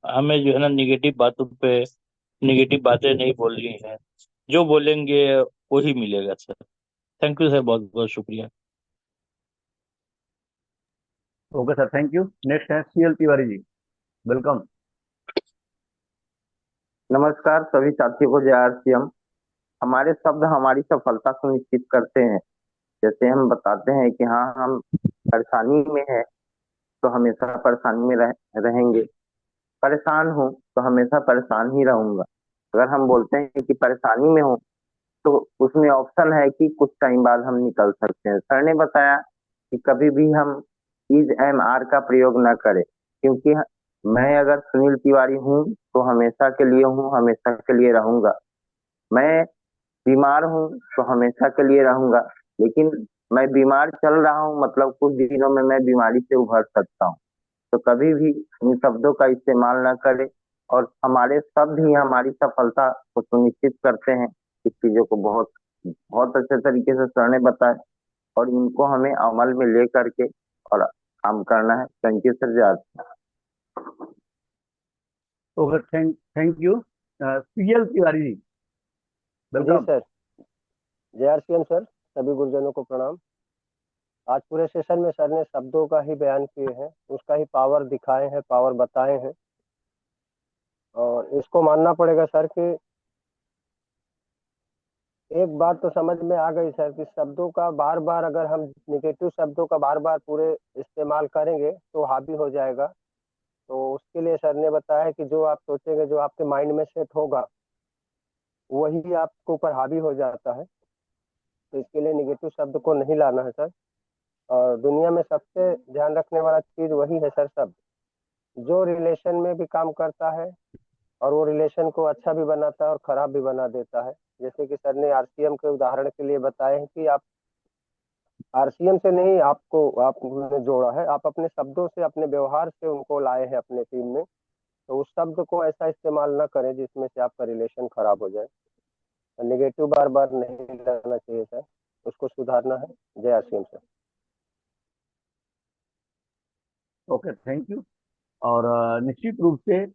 हमें जो है ना निगेटिव बातें नहीं बोलनी है। जो बोलेंगे वही मिलेगा सर। थैंक यू सर, बहुत बहुत शुक्रिया। Okay sir, thank you. Next है CL तिवारी जी, वेलकम। नमस्कार सभी साथियों को, जय आरसीएम। हमारे शब्द हमारी सफलता सुनिश्चित करते हैं। जैसे हम बताते हैं कि हाँ, हम परेशानी में हैं तो हमेशा परेशानी में रहेंगे, परेशान हूँ तो हमेशा परेशान ही रहूंगा। अगर हम बोलते हैं कि परेशानी में हूँ, तो उसमें ऑप्शन है कि कुछ टाइम बाद हम निकल सकते हैं। सर ने बताया कि कभी भी हम इज एम आर का प्रयोग न करें, क्योंकि मैं अगर सुनील तिवारी हूँ तो हमेशा के लिए हूँ, हमेशा के लिए रहूंगा। मैं बीमार हूँ तो हमेशा के लिए रहूंगा, लेकिन मैं बीमार चल रहा हूँ मतलब कुछ दिनों में मैं बीमारी से उभर सकता हूँ। तो कभी भी इन शब्दों का इस्तेमाल ना करें। और हमारे शब्द ही हमारी सफलता को सुनिश्चित करते हैं। इस चीजों को बहुत बहुत अच्छे तरीके से सर ने बताया, और इनको हमें अमल में ले करके और काम करना है। Thank you sir. Okay, thank you. CL Tiwari ji, जी वेलकम। सर, जय आरसीएम सर, सभी गुरुजनों को प्रणाम। आज पूरे सेशन में सर ने शब्दों का ही बयान किए हैं, उसका ही पावर दिखाए हैं, पावर बताए हैं। और इसको मानना पड़ेगा सर कि एक बात तो समझ में आ गई सर कि शब्दों का बार बार, अगर हम निगेटिव शब्दों का बार बार पूरे इस्तेमाल करेंगे तो हावी हो जाएगा। तो उसके लिए सर ने बताया कि जो आप सोचेंगे, जो आपके माइंड में सेट होगा, वही आपके ऊपर हावी हो जाता है। तो इसके लिए निगेटिव शब्द को नहीं लाना है सर। और दुनिया में सबसे ध्यान रखने वाला चीज वही है सर, शब्द जो रिलेशन में भी काम करता है और वो रिलेशन को अच्छा भी बनाता है और खराब भी बना देता है। जैसे कि सर ने आरसीएम के उदाहरण के लिए बताए हैं कि आप आरसीएम से नहीं, आपको आपने जोड़ा है, आप अपने शब्दों से, अपने व्यवहार से उनको लाए हैं अपने टीम में। तो उस शब्द को ऐसा इस्तेमाल ना करें जिसमें से आपका रिलेशन खराब हो जाए। नेगेटिव बार बार नहीं लाना चाहिए सर, उसको सुधारना है। जय RCM sir. Okay, thank you. और निश्चित रूप से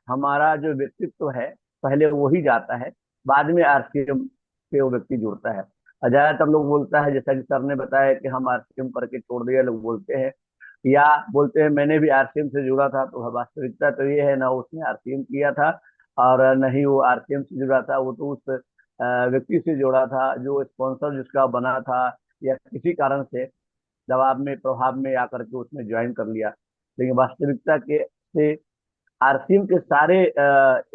हमारा जो व्यक्तित्व है, पहले वो ही जाता है, बाद में आरसीएम पे वो व्यक्ति जुड़ता है। और ज्यादातर लोग बोलता है, जैसा कि सर ने बताया कि हम आरसीएम करके छोड़ दिए, लोग बोलते हैं या बोलते हैं मैंने भी आरसीएम से जुड़ा था। तो वास्तविकता तो ये है, ना उसने आरसीएम किया था और न ही वो आरसीएम से जुड़ा था। वो तो उस व्यक्ति से जुड़ा था जो स्पॉन्सर जिसका बना था, या किसी कारण से दबाव में, प्रभाव में आकर के उसने ज्वाइन कर लिया। लेकिन वास्तविकता के से आरसीएम के सारे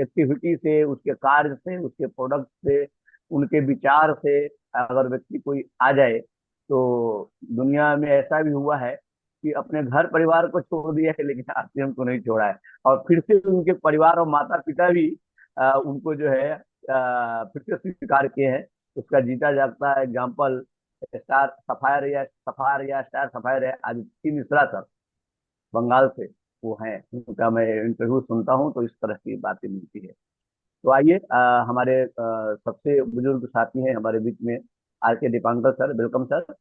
एक्टिविटी से, उसके कार्य से, उसके प्रोडक्ट से, उनके विचार से अगर व्यक्ति कोई आ जाए, तो दुनिया में ऐसा भी हुआ है कि अपने घर परिवार को छोड़ दिया है लेकिन आरसीएम को नहीं छोड़ा है। और फिर से उनके परिवार और माता पिता भी उनको जो है फिर से स्वीकार किए हैं। उसका जीता जागता एग्जाम्पल स्टार सफायर है आदित्य मिश्रा सर, बंगाल से वो हैं। उनका मैं इंटरव्यू सुनता हूँ तो इस तरह की बातें मिलती है। तो आइए, हमारे सबसे बुजुर्ग साथी हैं हमारे बीच में, आर के Dipankar sir, welcome sir.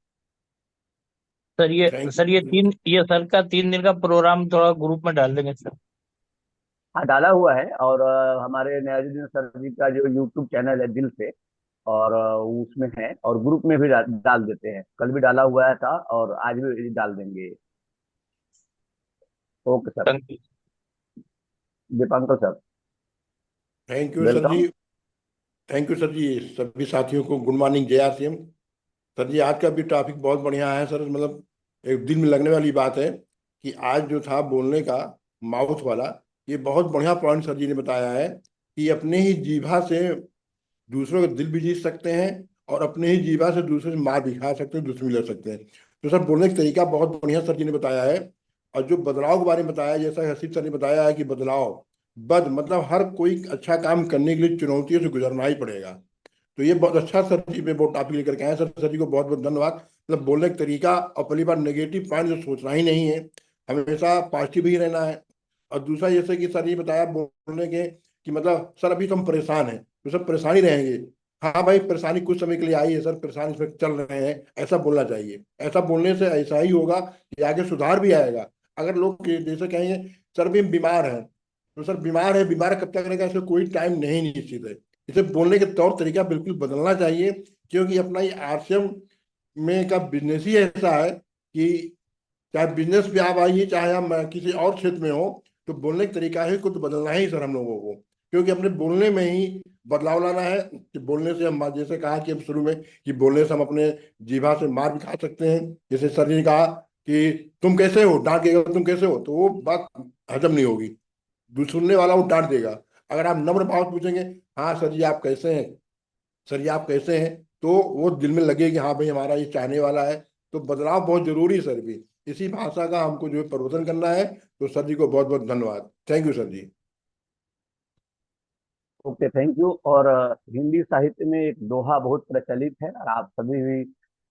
Sir ये थैंक सर ये यू। तीन ये सर का 3 दिन का प्रोग्राम थोड़ा ग्रुप में डाल देंगे सर। हाँ, डाला हुआ है। और हमारे नयाजुद्दीन सर जी का जो यूट्यूब चैनल है दिल से, और उसमें है, और ग्रुप में भी डाल देते हैं। कल भी डाला हुआ है था और आज भी डाल देंगे। Okay sir. Thank you. Dipankar sir, thank you sir welcome. जी। थैंक यू सर जी। सभी साथियों को गुड मॉर्निंग, जय आर सी एम। सर जी, आज का भी टॉपिक बहुत बढ़िया है सर। मतलब एक दिल में लगने वाली बात है कि आज जो था बोलने का, माउथ वाला, ये बहुत बढ़िया पॉइंट सर जी ने बताया है कि अपने ही जीभा से दूसरों का दिल भी जीत सकते हैं और अपने ही जीभा से दूसरे से मार भी खा सकते हैं, दुश्मनी लड़ सकते हैं। तो सर बोलने का तरीका बहुत बढ़िया सर जी ने बताया है। और जो बदलाव के बारे में बताया, जैसा हसीब सर ने बताया है कि बदलाव, बद मतलब हर कोई अच्छा काम करने के लिए चुनौतियों से गुजरना ही पड़ेगा। तो ये बहुत अच्छा सर जी पे वो टॉपिक लेकर के आए। सर जी को बहुत बहुत धन्यवाद। मतलब बोलने का तरीका, और पहली बार नेगेटिव पॉइंट जो सोचना ही नहीं है, हमेशा पॉजिटिव ही रहना है। और दूसरा जैसे कि सर ये बताया बोलने के कि मतलब सर अभी तो हम परेशान हैं, तो सर परेशान ही रहेंगे। हाँ भाई, परेशानी कुछ समय के लिए आई है सर, परेशानी इसमें चल रहे हैं, ऐसा बोलना चाहिए। ऐसा बोलने से ऐसा ही होगा कि आगे सुधार भी आएगा। अगर लोग जैसे कहेंगे सर भी हम बीमार हैं, तो सर बीमार है, बीमार कब तक रहेगा, इसमें कोई टाइम नहीं निश्चित है। इसे बोलने के तौर तरीका बिल्कुल बदलना चाहिए, क्योंकि अपना ये आरसीएम में का बिजनेस ही ऐसा है कि चाहे बिजनेस में आप आइए, चाहे हम किसी और क्षेत्र में हो, तो बोलने का तरीका है कुछ बदलना है ही सर हम लोगों को। क्योंकि अपने बोलने में ही बदलाव लाना है कि बोलने से हम, जैसे कहा कि हम शुरू में कि बोलने से हम अपने जीभा से मार भी खा सकते हैं। जैसे सर जी ने कहा कि तुम कैसे हो, डांट के तुम कैसे हो, तो वो बात हजम नहीं होगी। सुनने वाला वो डांट देगा। अगर आप नम्र भाव से पूछेंगे, हाँ सर जी आप कैसे हैं, सर जी आप कैसे हैं, तो वो दिल में लगे कि हाँ भाई हमारा ये चाहने वाला है। तो बदलाव बहुत जरूरी है सर भी। इसी भाषा का हमको जो है प्रवर्तन करना है। तो सर जी को बहुत बहुत धन्यवाद। Thank you sir ji. Okay, thank you. और हिंदी साहित्य में एक दोहा बहुत प्रचलित है और आप सभी भी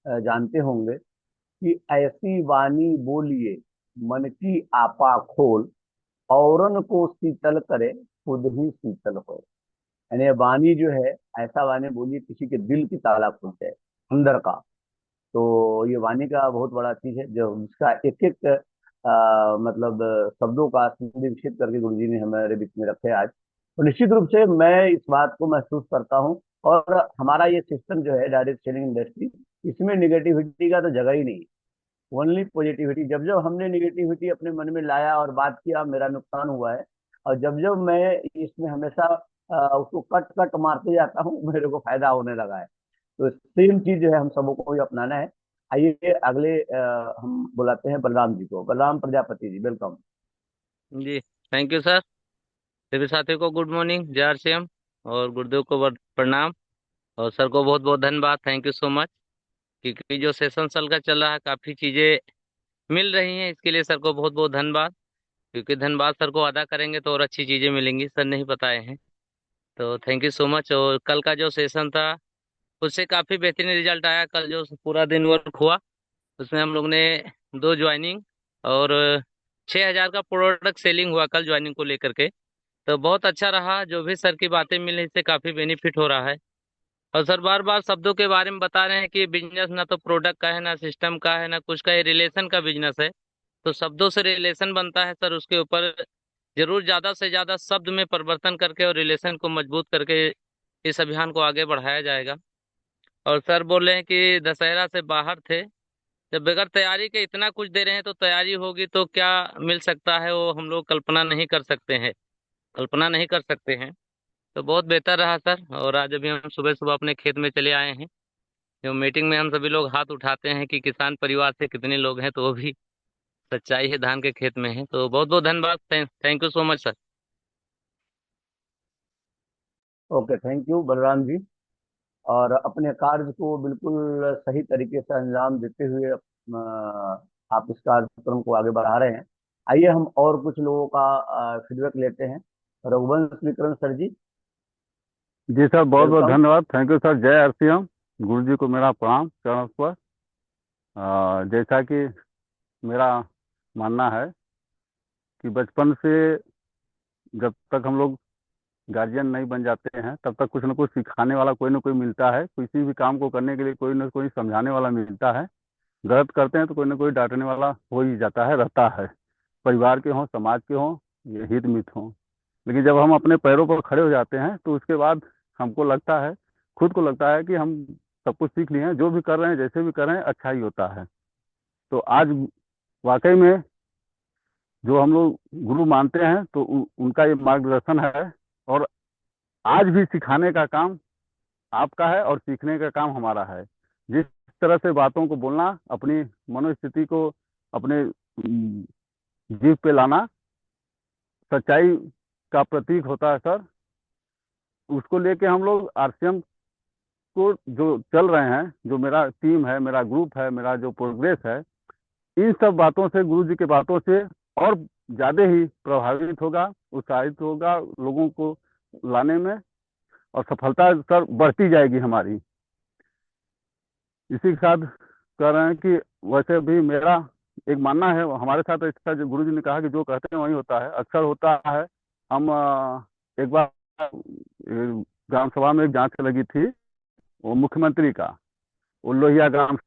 जानते होंगे कि ऐसी वाणी बोलिए मन की आपा खोल, औरन को शीतल करे खुद ही शीतल हो। यानी वाणी जो है, ऐसा वाणी बोलिए किसी के दिल की ताला खुल जाए, अंदर का। तो ये वाणी का बहुत बड़ा चीज है, जो उसका एक एक मतलब शब्दों का संधि विच्छेद करके गुरु जी ने हमारे बीच में रखे आज। तो निश्चित रूप से मैं इस बात को महसूस करता हूँ। और हमारा ये सिस्टम जो है, डायरेक्ट सेलिंग इंडस्ट्री, इसमें निगेटिविटी का तो जगह ही नहीं है। Only positivity. जब जब हमने निगेटिविटी अपने मन में लाया और बात किया, मेरा नुकसान हुआ है। और जब जब मैं इसमें हमेशा उसको कट कट मारते जाता हूँ, मेरे को फायदा होने लगा है। तो सेम चीज जो है हम सबको को भी अपनाना है। आइए अगले हम बुलाते हैं बलराम जी को। बलराम प्रजापति जी, वेलकम। जी, थैंक यू सर। सभी साथियों को गुड मॉर्निंग, जय आर सी एम और गुरुदेव को प्रणाम। और सर को बहुत बहुत धन्यवाद, थैंक यू सो मच। क्योंकि जो सेशन सल का चल रहा है, काफ़ी चीज़ें मिल रही हैं, इसके लिए सर को बहुत बहुत धन्यवाद। क्योंकि धन्यवाद सर को अदा करेंगे तो और अच्छी चीज़ें मिलेंगी, सर नहीं बताए हैं। तो थैंक यू सो मच। और कल का जो सेशन था उससे काफ़ी बेहतरीन रिजल्ट आया। कल जो पूरा दिन वर्क हुआ उसमें हम लोग ने 2 ज्वाइनिंग और 6,000 का प्रोडक्ट सेलिंग हुआ कल ज्वाइनिंग को लेकर के। तो बहुत अच्छा रहा, जो भी सर की बातें मिली इससे काफी बेनिफिट हो रहा है। और सर बार बार शब्दों के बारे में बता रहे हैं कि बिजनेस ना तो प्रोडक्ट का है, ना सिस्टम का है, ना कुछ का, ये रिलेशन का बिजनेस है। तो शब्दों से रिलेशन बनता है सर, उसके ऊपर जरूर ज्यादा से ज्यादा शब्द में परिवर्तन करके और रिलेशन को मजबूत करके इस अभियान को आगे बढ़ाया जाएगा। और सर बोल रहे हैं कि दशहरा से बाहर थे, जब बगैर तैयारी के इतना कुछ दे रहे हैं तो तैयारी होगी तो क्या मिल सकता है वो हम लोग कल्पना नहीं कर सकते हैं, कल्पना नहीं कर सकते हैं। तो बहुत बेहतर रहा सर। और आज अभी हम सुबह सुबह अपने खेत में चले आए हैं। जो मीटिंग में हम सभी लोग हाथ उठाते हैं कि किसान परिवार से कितने लोग हैं, तो वो भी सच्चाई है, धान के खेत में है। तो बहुत बहुत धन्यवाद, thank you so much sir. Okay, thank you Balram ji. और अपने कार्य को बिल्कुल सही तरीके से अंजाम देते हुए आप इस कार्यक्रम को आगे बढ़ा रहे हैं। आइए हम और कुछ लोगों का फीडबैक लेते हैं। रघुवंश विक्रम सर जी, जी सर, बहुत बहुत वेलकम। धन्यवाद। Thank you sir. जय आरसीएम। गुरु जी को मेरा प्रणाम चरण पर। जैसा कि मेरा मानना है कि बचपन से जब तक हम लोग गार्जियन नहीं बन जाते हैं तब तक कुछ न कुछ सिखाने वाला कोई ना कोई मिलता है। किसी भी काम को करने के लिए कोई ना कोई समझाने वाला मिलता है। गलत करते हैं तो कोई ना कोई डांटने वाला हो ही जाता है, रहता है। परिवार के हों, समाज के हों, ये हित मित हों। लेकिन जब हम अपने पैरों पर खड़े हो जाते हैं तो उसके बाद हमको लगता है, खुद को लगता है कि हम सब कुछ सीख लिए हैं, जो भी कर रहे हैं, जैसे भी कर रहे हैं, अच्छा ही होता है। तो आज वाकई में जो हम लोग गुरु मानते हैं तो उनका ये मार्गदर्शन है। और आज भी सिखाने का काम आपका है और सीखने का काम हमारा है। जिस तरह से बातों को बोलना, अपनी मनोस्थिति को अपने जीव पे लाना सच्चाई का प्रतीक होता है सर। उसको लेके हम लोग आरसीएम को जो चल रहे हैं, जो मेरा टीम है, मेरा ग्रुप है, मेरा जो प्रोग्रेस है, इन सब बातों से, गुरु जी की बातों से और ज्यादा ही प्रभावित होगा, उत्साहित होगा लोगों को लाने में। और सफलता सर बढ़ती जाएगी हमारी। इसी के साथ कह रहे हैं कि वैसे भी मेरा एक मानना है, हमारे साथ ऐसा जो गुरु जी ने कहा कि जो कहते हैं वही होता है, अक्सर होता है। हम एक बार ग्राम सभा में एक जांच लगी थी, वो मुख्यमंत्री का, वो लोहिया ग्राम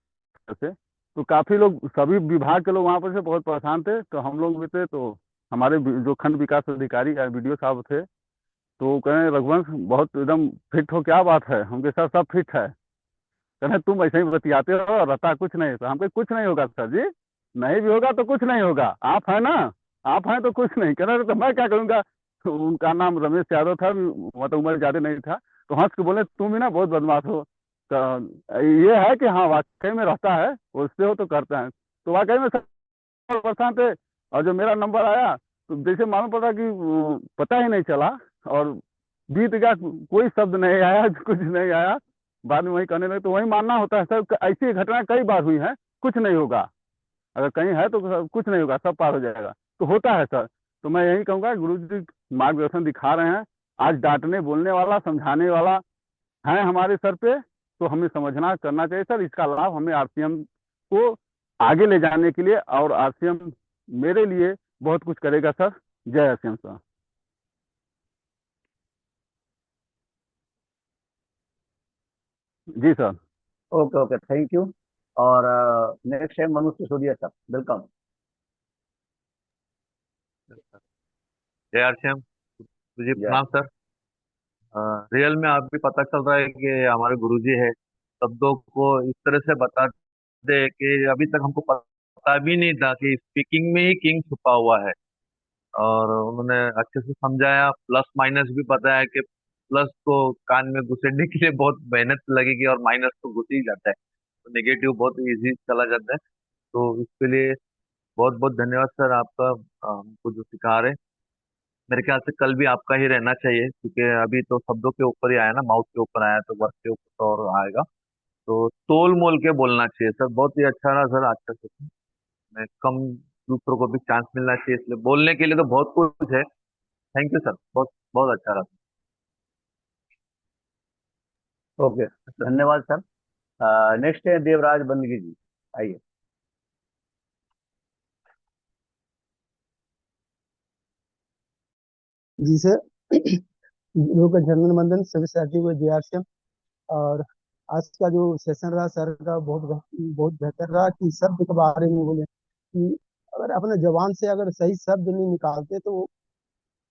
से। तो काफी लोग, सभी विभाग के लोग वहां पर से बहुत परेशान थे। तो हम लोग भी थे, तो हमारे जो खंड विकास अधिकारी या वीडियो साहब थे, तो वो कहें रघुवंश बहुत एकदम फिट हो, क्या बात है? हम कहे सर सब फिट है। कहें तुम ऐसे ही बतियाते हो, रहता कुछ नहीं। तो हम कहे कुछ नहीं होगा सर जी, नहीं भी होगा तो कुछ नहीं होगा, आप है ना, आप हैं तो कुछ नहीं। कह रहे तो मैं क्या करूंगा। तो उनका नाम रमेश यादव था, मतलब उम्र ज्यादा नहीं था। तो हंस के बोले तुम भी ना बहुत बदमाश हो। ये है कि हाँ वाकई में रहता है, उससे हो तो करते हैं। तो वाकई में सब परेशान थे। और जब मेरा नंबर आया तो जैसे मालूम पड़ा कि पता ही नहीं चला और बीत गया, कोई शब्द नहीं आया, कुछ नहीं आया। बाद में वही कहने लगे। तो वही मानना होता है सर, ऐसी घटना कई बार हुई है, कुछ नहीं होगा। अगर कहीं है तो कुछ नहीं होगा, सब पार हो जाएगा। तो होता है सर। तो मैं यही कहूंगा, गुरु जी मार्गदर्शन दिखा रहे हैं। आज डांटने बोलने वाला, समझाने वाला है हमारे सर पे, तो हमें समझना करना चाहिए सर। इसका लाभ हमें आरसीएम को आगे ले जाने के लिए, और आरसीएम मेरे लिए बहुत कुछ करेगा सर। जय आरसीएम सर। जी sir. Okay okay, thank you. और नेक्स्ट है मनुष्य सिसोदिया सर, वेलकम। जय आरसीएम, तुझे जय। प्रणाम सर। रियल में आप भी पता चल रहा है कि हमारे गुरुजी है, शब्दों को इस तरह से बता दे कि अभी तक हमको पता पता भी नहीं था कि स्पीकिंग में ही किंग छुपा हुआ है। और उन्होंने अच्छे से समझाया, प्लस माइनस भी बताया कि प्लस को कान में घुसेड़ने के लिए बहुत मेहनत लगेगी और माइनस तो घुस ही जाता है, तो नेगेटिव बहुत इजी चला जाता है। तो इसके लिए बहुत बहुत धन्यवाद सर आपका, हमको जो सिखा रहे हैं। मेरे ख्याल से कल भी आपका ही रहना चाहिए, क्योंकि अभी तो शब्दों के ऊपर ही आया ना, माउथ के ऊपर आया, तो वर्क के ऊपर तो और आएगा। तो तोल मोल के बोलना चाहिए सर, बहुत ही अच्छा रहा सर आज का सेशन। मैं कम दूसरों को भी चांस मिलना चाहिए, इसलिए बोलने के लिए तो बहुत कुछ है। थैंक यू सर, बहुत बहुत अच्छा रहा। ओके, धन्यवाद सर। नेक्स्ट है देवराज बंदगी जी, आइए। जी सर। लोग का जन्मदिन वंदन सभी साथियों को JRCM। और आज का जो सेशन रहा सर का बहुत बहुत बेहतर रहा कि शब्द के बारे में बोले कि अगर अपने जबान से अगर सही शब्द नहीं निकालते तो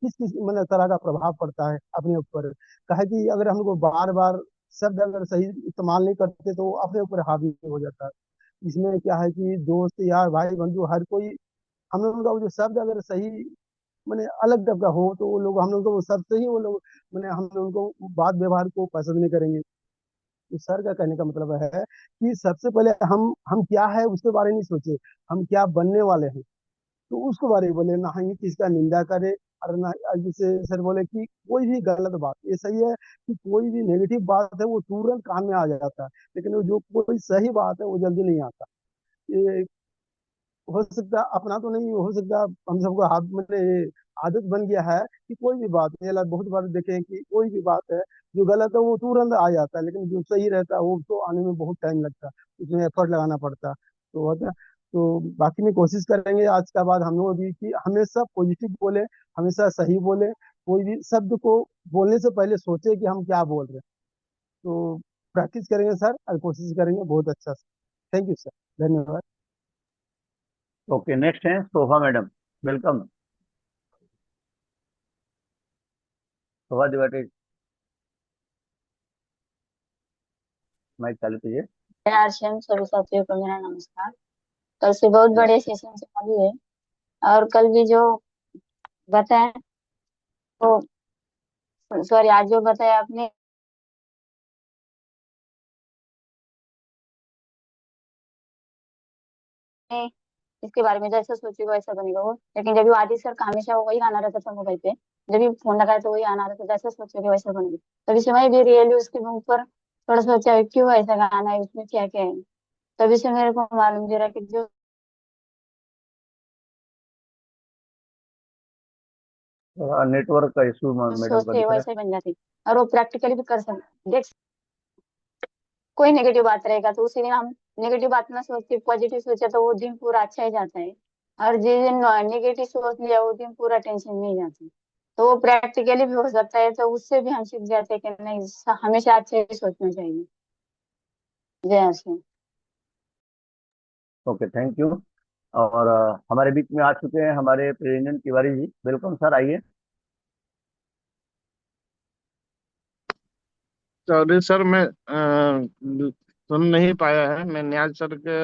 किस किस मतलब तरह का प्रभाव पड़ता है अपने ऊपर। कहे कि अगर हम लोग बार बार शब्द अगर सही इस्तेमाल नहीं करते तो अपने ऊपर हावी हो जाता है। इसमें क्या है कि दोस्त यार भाई बंधु हर कोई हम लोगों का वो जो शब्द अगर सही मैंने अलग टाइप का हो तो वो लोग हम लोग को वो शब्द से ही वो लोग मैंने हम लोगों को बात व्यवहार को पसंद नहीं करेंगे। तो सर का कहने का मतलब है कि सबसे पहले हम क्या है उसके बारे में नहीं सोचे, हम क्या बनने वाले हैं तो उसके बारे में बोले, ना ही किसका निंदा करे। और ना जैसे सर बोले कि कोई भी गलत बात, ये सही है कि कोई भी नेगेटिव बात है वो तुरंत कान में आ जाता है, लेकिन वो जो कोई सही बात है वो जल्दी नहीं आता। ये हो सकता अपना तो नहीं हो सकता, हम सबको हाथ में आदत बन गया है कि कोई भी बात है बहुत बार देखे कि कोई भी बात है जो गलत है वो तुरंत आ जाता है, लेकिन जो सही रहता है वो तो आने में बहुत टाइम लगता है, उसमें एफर्ट लगाना पड़ता है। तो होता तो बाकी में कोशिश करेंगे आज का बाद हम लोग भी कि हमेशा पॉजिटिव बोले, हमेशा सही बोले। कोई भी शब्द को बोलने से पहले सोचे कि हम क्या बोल रहे हैं। तो प्रैक्टिस करेंगे सर और कोशिश करेंगे बहुत अच्छा सर। थैंक यू सर, धन्यवाद। ओके, नेक्स्ट है शोभा मैडम, वेलकम। शोभा दिवाटी, माइक चालू कीजिए। आरसीएम सभी साथियों को मेरा नमस्कार। कल से बहुत बड़े सेशन चालू है और कल भी जो बताया तो सॉरी आज जो बताया आपने इसके बारे में जैसा सोचेगा वैसा बनेगा वो, लेकिन जब भी आदि सर का हमेशा वही आना रहता था मोबाइल पे, जब भी फोन लगाए तो वही आना रहता, जैसा सोचोगे वैसा बनेगा। तभी से मैं भी रियली उसके ऊपर थोड़ा सोचा क्यों ऐसा गाना है, उसमें क्या क्या है। तभी से मेरे को मालूम जरा कि जो नेटवर्क का इशू मैडम का सोचते हैं दिख रहा वैसे ही बन जाती और वो प्रैक्टिकली भी कर सकते देख। कोई नेगेटिव बात रहेगा तो उसी दिन हम नेगेटिव बात ना सोच के पॉजिटिव सोचे तो वो दिन पूरा अच्छा ही जाता है। और जिस दिन नेगेटिव सोच लिया वो दिन पूरा टेंशन में ही जाता है। तो वो प्रैक्टिकली भी हो सकता है, तो उससे भी हम सीख जाते हैं कि नहीं हमेशा अच्छे ही सोचना चाहिए। जय आशीष। है। Okay, thank you. और हमारे बीच में आ चुके हैं हमारे president Tiwari ji, welcome sir, आइए। सॉरी सर, मैं सुन नहीं पाया है। मैं न्याज सर के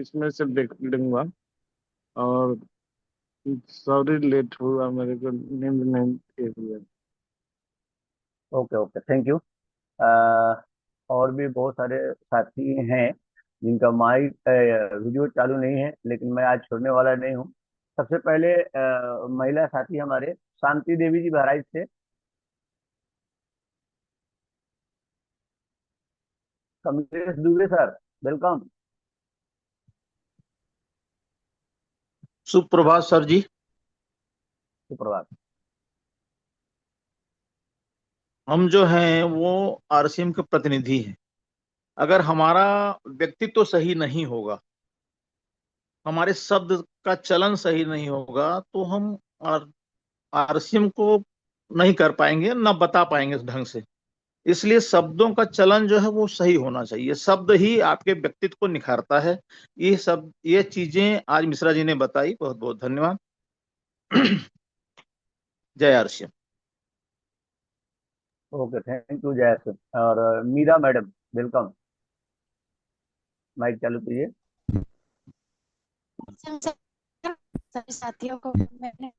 इसमें से देख लूंगा। और सॉरी लेट हुआ, मेरे को नींद नहीं थी। Okay okay, thank you. और भी बहुत सारे साथी हैं जिनका माइक वीडियो चालू नहीं है, लेकिन मैं आज छोड़ने वाला नहीं हूँ। सबसे पहले महिला साथी हमारे शांति देवी जी बहराइच से, कमलेश दुबे सर, वेलकम। सुप्रभात सर जी। सुप्रभात। हम जो हैं वो आरसीएम के प्रतिनिधि हैं। अगर हमारा व्यक्तित्व सही नहीं होगा, हमारे शब्द का चलन सही नहीं होगा, तो हम आर आरसीएम को नहीं कर पाएंगे, ना बता पाएंगे ढंग से। इसलिए शब्दों का चलन जो है वो सही होना चाहिए। शब्द ही आपके व्यक्तित्व को निखारता है। ये चीजें आज मिश्रा जी ने बताई, बहुत बहुत धन्यवाद। जय आरसीएम। ओके, थैंक यू जय सर। और मीरा मैडम, वेलकम, माइक चालू कीजिए। सभी साथियों को मैंने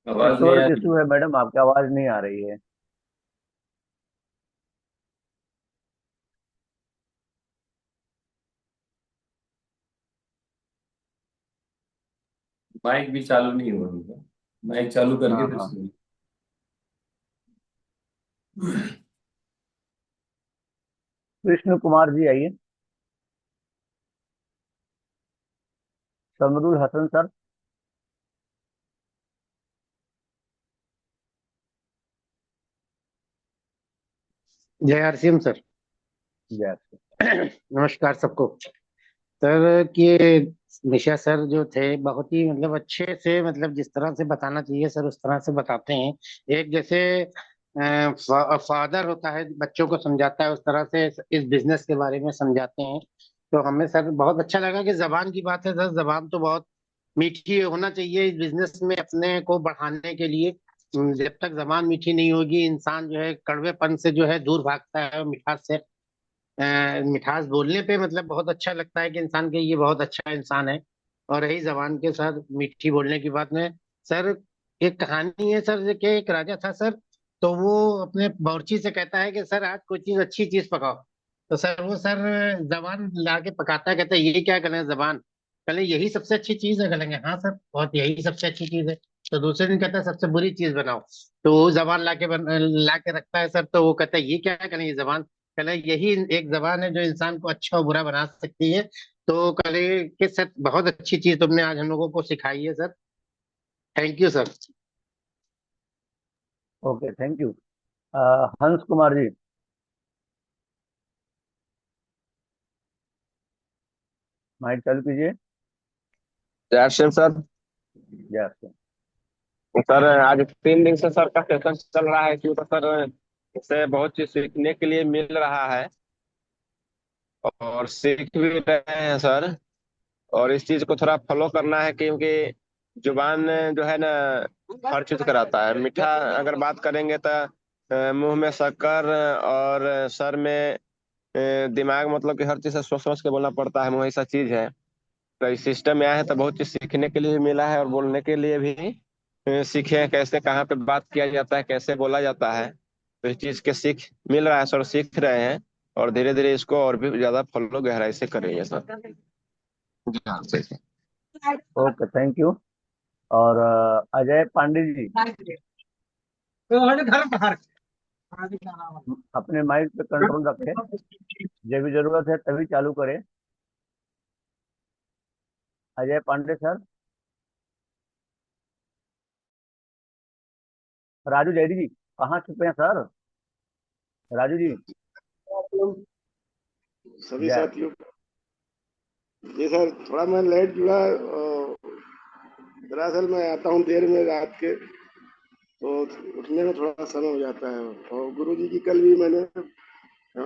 आवाज नहीं आ नेटवर्क रही। इशू है मैडम, आपकी आवाज नहीं आ रही है। माइक भी चालू नहीं हुआ उनका। माइक चालू हाँ करके फिर हाँ, सुनिए। कृष्ण कुमार जी आइए। समरुल हसन सर। जय आरसीएम सर। जय। नमस्कार सबको। सर ये निशा सर जो थे बहुत ही मतलब अच्छे से मतलब जिस तरह से बताना चाहिए सर उस तरह से बताते हैं। एक जैसे फादर होता है बच्चों को समझाता है उस तरह से इस बिजनेस के बारे में समझाते हैं। तो हमें सर बहुत अच्छा लगा कि जबान की बात है सर, जबान तो बहुत मीठी होना चाहिए इस बिजनेस में अपने को बढ़ाने के लिए। जब तक जबान मीठी नहीं होगी इंसान जो है कड़वेपन से जो है दूर भागता है और मिठास से मिठास बोलने पे मतलब बहुत अच्छा लगता है कि इंसान के ये बहुत अच्छा इंसान है। और यही जबान के साथ मीठी बोलने की बात में सर एक कहानी है सर कि एक राजा था सर। तो वो अपने बावर्ची से कहता है कि सर आज कोई चीज अच्छी चीज पकाओ। तो सर वो सर जबान ला के पकाता है, कहता है ये क्या करें जबान। कहें यही सबसे अच्छी चीज है, कहेंगे हाँ सर बहुत यही सबसे अच्छी चीज है। तो दूसरे दिन कहता है सबसे बुरी चीज बनाओ। तो वो जबान ला के रखता है सर, तो वो कहता है ये क्या करें ये जबान। कल यही एक जबान है जो इंसान को अच्छा और बुरा बना सकती है। तो कल के सर बहुत अच्छी चीज तुमने आज हम लोगों को सिखाई है sir. Thank you sir. Okay, thank you. हंस कुमार जी। माइक चालू कीजिए। जय श्री सर। जय। सर आज 3 दिन से सर का सेशन चल रहा है क्योंकि सर इससे बहुत चीज सीखने के लिए मिल रहा है और सीख भी रहे हैं सर। और इस चीज को थोड़ा फॉलो करना है क्योंकि जुबान जो है ना हर चीज कराता है। मीठा अगर बात करेंगे तो मुंह में शक्कर और सर में दिमाग, मतलब कि हर चीज से सोच समझ के बोलना पड़ता है। मुंह ऐसा चीज है। तो इस सिस्टम में आया है तो बहुत चीज सीखने के लिए भी मिला है और बोलने के लिए भी सीखे हैं कैसे कहाँ पे बात किया जाता है, कैसे बोला जाता है। तो इस चीज के सीख मिल रहा है सर, सीख रहे हैं और धीरे धीरे इसको और भी ज्यादा फॉलो गहराई से करेंगे सर। जी हाँ सही। Okay, thank you. और अजय पांडे जी, अपने माइक पे कंट्रोल रखें। जब भी जरूरत है तभी चालू करें। अजय पांडे सर। राजू जैदी जी कहाँ छुपे हैं सर? राजू जी। सभी जय। साथियों जी सर, थोड़ा मैं लेट जुड़ा। दरअसल मैं आता हूँ देर में रात के, तो उठने में थोड़ा समय हो जाता है। और गुरुजी की कल भी मैंने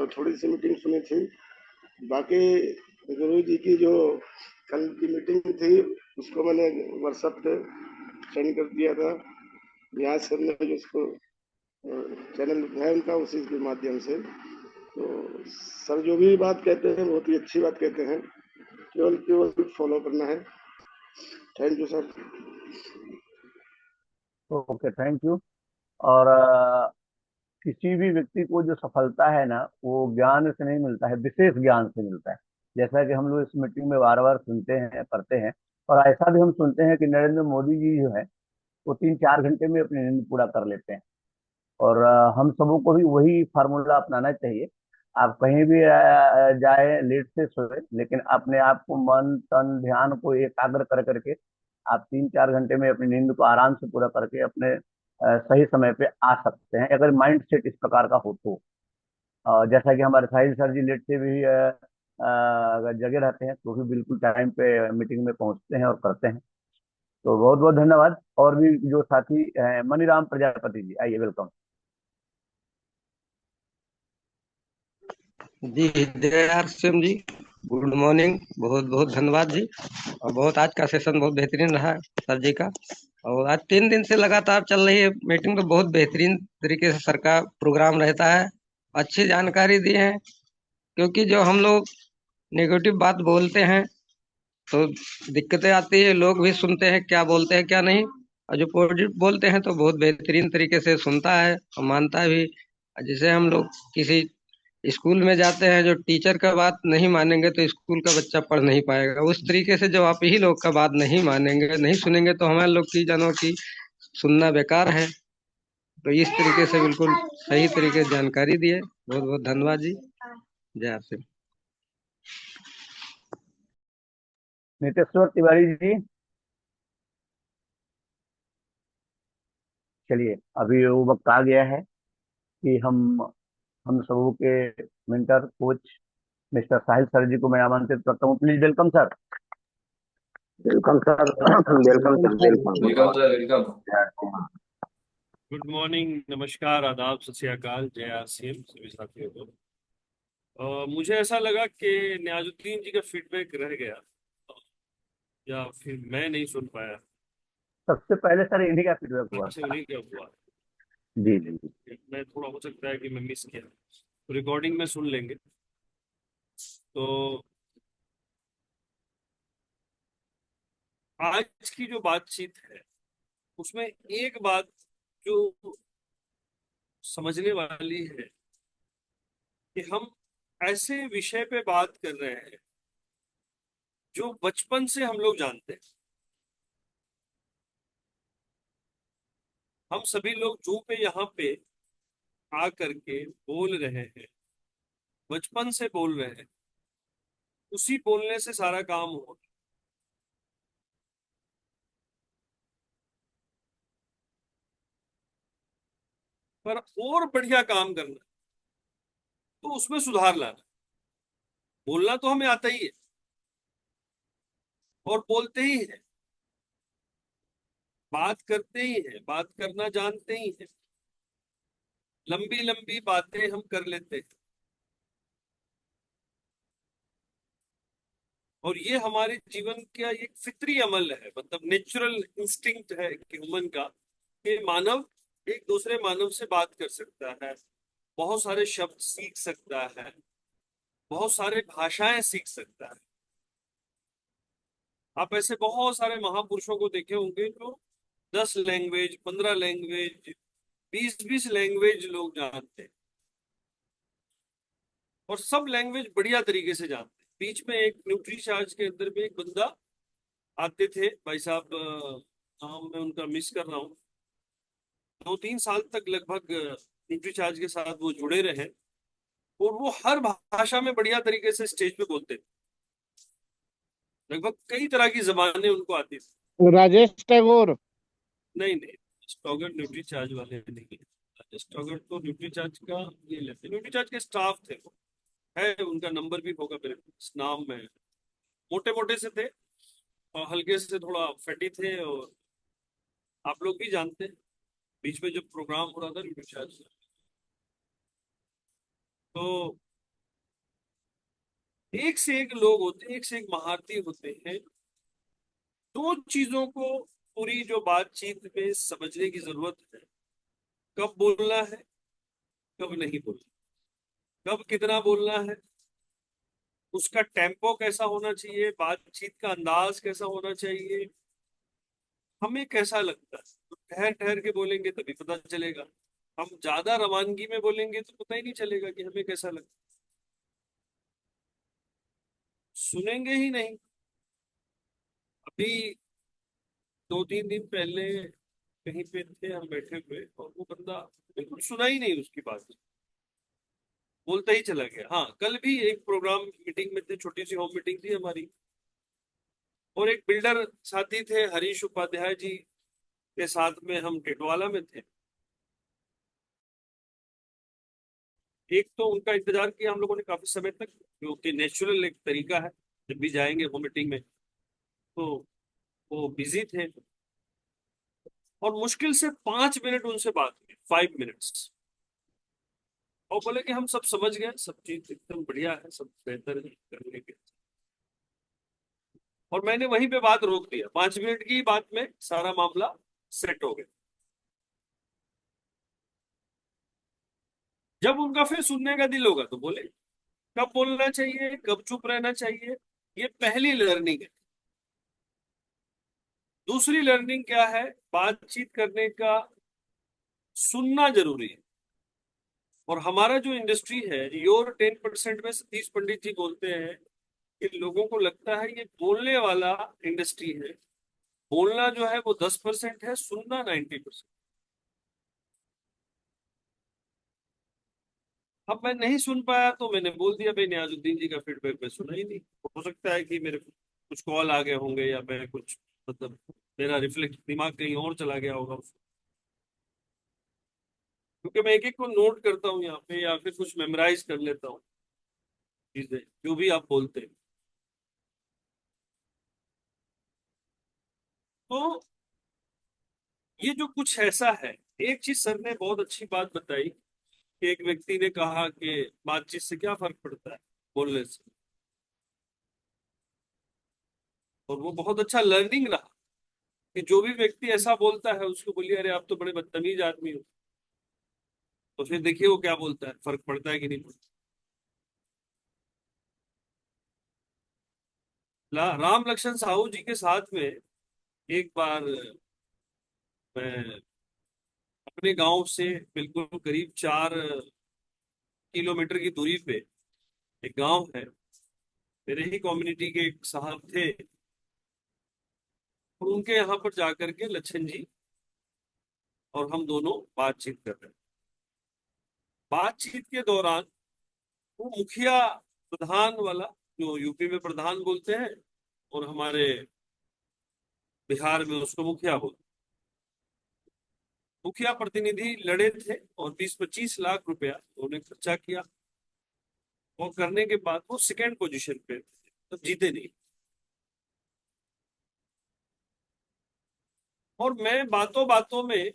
थोड़ी सी मीटिंग सुनी थी। बाकी गुरुजी की जो कल की मीटिंग थी उसको मैंने व्हाट्सएप पे सेंड कर दिया था। व्यास सर ने जो उसको चैनल है उनका उसी के माध्यम से। तो सर जो भी बात कहते हैं बहुत ही अच्छी बात कहते हैं, केवल केवल फॉलो करना है। Thank you sir. Okay, thank you. और किसी भी व्यक्ति को जो सफलता है ना वो ज्ञान से नहीं मिलता है, विशेष ज्ञान से मिलता है। जैसा कि हम लोग इस मीटिंग में बार बार सुनते हैं, पढ़ते हैं। और ऐसा भी हम सुनते हैं कि नरेंद्र मोदी जी जो है वो 3-4 घंटे में अपनी नींद पूरा कर लेते हैं। और हम सबों को भी वही फार्मूला अपनाना चाहिए। आप कहीं भी जाए, लेट से सोए, लेकिन अपने आप को मन तन ध्यान को एकाग्र कर करके आप 3-4 घंटे में अपनी नींद को आराम से पूरा करके अपने सही समय पे आ सकते हैं, अगर माइंड सेट इस प्रकार का हो तो। जैसा कि हमारे साहिल सर जी लेट से भी अगर जगह रहते हैं तो भी बिल्कुल टाइम पे मीटिंग में पहुंचते हैं और करते हैं। तो बहुत बहुत धन्यवाद। और भी जो साथी हैं, मनीराम प्रजापति जी आइए, वेलकम। जी जय आरसीएम जी। Good morning. बहुत बहुत धन्यवाद जी। और बहुत आज का सेशन बहुत बेहतरीन रहा सर जी का। और आज 3 दिन से लगातार चल रही है मीटिंग, तो बहुत बेहतरीन तरीके से सर का प्रोग्राम रहता है। अच्छी जानकारी दी है, क्योंकि जो हम लोग नेगेटिव बात बोलते हैं तो दिक्कतें आती है, लोग भी सुनते हैं क्या बोलते हैं क्या नहीं। और जो पॉजिटिव बोलते हैं तो बहुत बेहतरीन तरीके से सुनता है और मानता भी। जैसे हम लोग किसी स्कूल में जाते हैं, जो टीचर का बात नहीं मानेंगे तो स्कूल का बच्चा पढ़ नहीं पाएगा। उस तरीके से जब आप ही लोग का बात नहीं मानेंगे, नहीं सुनेंगे, तो हमारे लोग की जानो कि सुनना बेकार है। तो इस तरीके से बिल्कुल सही तरीके से जानकारी दिए। बहुत बहुत धन्यवाद जी। जय आपसे। नितेश्वर तिवारी जी, चलिए अभी वो वक्त आ गया है कि हम सबों के मेंटर कोच मिस्टर साहिल सर जी को मैं आमंत्रित करता हूँ। Please welcome sir. Welcome sir. Welcome sir. Welcome. Welcome sir, welcome. Good morning, नमस्कार, आदाब, सत श्री अकाल, जय आसिम सभी साथियों को। मुझे ऐसा लगा कि न्याजुद्दीन जी का फीडबैक रह गया या फिर मैं नहीं सुन पाया। सबसे पहले सर इन्हीं का फीडबैक हुआ अच्छा, था। नहीं क्या हुआ? जी जी जी। मैं थोड़ा हो सकता है कि मैं मिस किया, तो रिकॉर्डिंग में सुन लेंगे। तो आज की जो बातचीत है उसमें एक बात जो समझने वाली है कि हम ऐसे विषय पे बात कर रहे हैं जो बचपन से हम लोग जानते हैं। हम सभी लोग जो पे यहाँ पे आ करके बोल रहे हैं, बचपन से बोल रहे हैं, उसी बोलने से सारा काम हो। पर और बढ़िया काम करना तो उसमें सुधार लाना। बोलना तो हमें आता ही है और बोलते ही है, बात करते ही है, बात करना जानते ही है, लंबी लंबी बातें हम कर लेते हैं। और ये हमारे जीवन का एक फितरी अमल है, मतलब नेचुरल इंस्टिंक्ट है ह्यूमन का, कि मानव एक दूसरे मानव से बात कर सकता है, बहुत सारे शब्द सीख सकता है, बहुत सारे भाषाएं सीख सकता है। आप ऐसे बहुत सारे महापुरुषों को देखे होंगे जो 10 लैंग्वेज, 15 लैंग्वेज, 20-20 लैंग्वेज लोग जानते हैं और सब लैंग्वेज बढ़िया तरीके से जानते हैं। बीच में एक न्यूट्री चार्ज के अंदर में एक बंदा आते थे, भाई साहब, नाम मैं उनका मिस कर रहा हूँ, 2-3 साल तक लगभग न्यूट्री चार्ज के साथ वो जुड़े रहे और वो हर भाषा में बढ़िया तरीके से स्टेज पे बोलते थे। लगभग कई तरह की जबानें उनको आती थी। राजेश टैगोर। नहीं नहीं, स्टॉगर न्यूट्री चार्ज वाले नहीं। स्टॉगर तो न्यूट्री चार्ज का ये लेते, न्यूट्री चार्ज के स्टाफ थे वो, है उनका नंबर भी होगा मेरे पास, नाम में। मोटे मोटे से थे और हल्के से थोड़ा फैटी थे, और आप लोग भी जानते हैं बीच में जब प्रोग्राम हो रहा था न्यूट्री चार्ज, तो एक से एक लोग होते हैं, एक से एक महारथी होते हैं। दो चीजों को पूरी जो बातचीत में समझने की जरूरत है, कब बोलना है, कब नहीं बोलना, कब कितना बोलना है, उसका टेम्पो कैसा होना चाहिए, बातचीत का अंदाज कैसा होना चाहिए, हमें कैसा लगता है। तो ठहर ठहर के बोलेंगे तभी पता चलेगा। हम ज्यादा रवानगी में बोलेंगे तो पता ही नहीं चलेगा कि हमें कैसा लगता है, सुनेंगे ही नहीं। अभी 2-3 दिन पहले कहीं पे थे हम बैठे हुए, और वो बंदा बिल्कुल सुना ही नहीं उसकी बात, बोलता ही चला गया। हाँ, कल भी एक प्रोग्राम मीटिंग में थे, छोटी सी होम मीटिंग थी हमारी, और एक बिल्डर साथी थे हरीश उपाध्याय जी के साथ में हम टिटवाला में थे। एक तो उनका इंतजार किया हम लोगों ने काफी समय तक, जो कि नेचुरल एक तरीका है, जब भी जाएंगे होम मीटिंग में। तो वो बिजी थे और मुश्किल से 5 मिनट उनसे बात हुई, 5 मिनट्स। और बोले कि हम सब समझ गए, सब चीज एकदम बढ़िया है, सब बेहतर है करने के। और मैंने वहीं पे बात रोक दिया, 5 मिनट की बात में सारा मामला सेट हो गया। जब उनका फिर सुनने का दिल होगा तो बोले, कब बोलना चाहिए, कब चुप रहना चाहिए, ये पहली लर्निंग है। दूसरी लर्निंग क्या है, बातचीत करने का सुनना जरूरी है। और हमारा जो इंडस्ट्री है, योर 10% में सतीश पंडित जी बोलते हैं कि लोगों को लगता है ये बोलने वाला इंडस्ट्री है, बोलना जो है वो 10% है, सुनना 90%। अब मैं नहीं सुन पाया तो मैंने बोल दिया भाई नियाजुद्दीन जी का फीडबैक मैं सुना ही नहीं। हो सकता है कि मेरे कुछ कॉल आ गए होंगे, या मैं कुछ मतलब मेरा रिफ्लेक्ट दिमाग कहीं और चला गया होगा, क्योंकि मैं एक एक को नोट करता हूँ यहाँ पे, या फिर कुछ मेमोराइज कर लेता हूँ चीजें जो भी आप बोलते हैं। तो ये जो कुछ ऐसा है, एक चीज सर ने बहुत अच्छी बात बताई कि एक व्यक्ति ने कहा कि बातचीत से क्या फर्क पड़ता है बोलने से, और वो बहुत अच्छा लर्निंग रहा कि जो भी व्यक्ति ऐसा बोलता है उसको बोलिए अरे आप तो बड़े बदतमीज आदमी हो, तो फिर देखिए वो क्या बोलता है, फर्क पड़ता है कि नहीं पड़ता। राम लक्ष्मण साहू जी के साथ में एक बार मैं अपने गांव से बिल्कुल करीब 4 किलोमीटर की दूरी पे एक गांव है, मेरे ही कम्युनिटी के एक साहब थे, और उनके यहाँ पर जाकर के लच्छन जी और हम दोनों बातचीत कर रहे हैं। बातचीत के दौरान वो मुखिया प्रधान वाला, जो यूपी में प्रधान बोलते हैं और हमारे बिहार में उसको मुखिया बोलते, मुखिया प्रतिनिधि लड़े थे और 20-25 लाख रुपया उन्होंने खर्चा किया, और करने के बाद वो सेकेंड पोजीशन पे थे, तो जीते नहीं। और मैं बातों बातों में,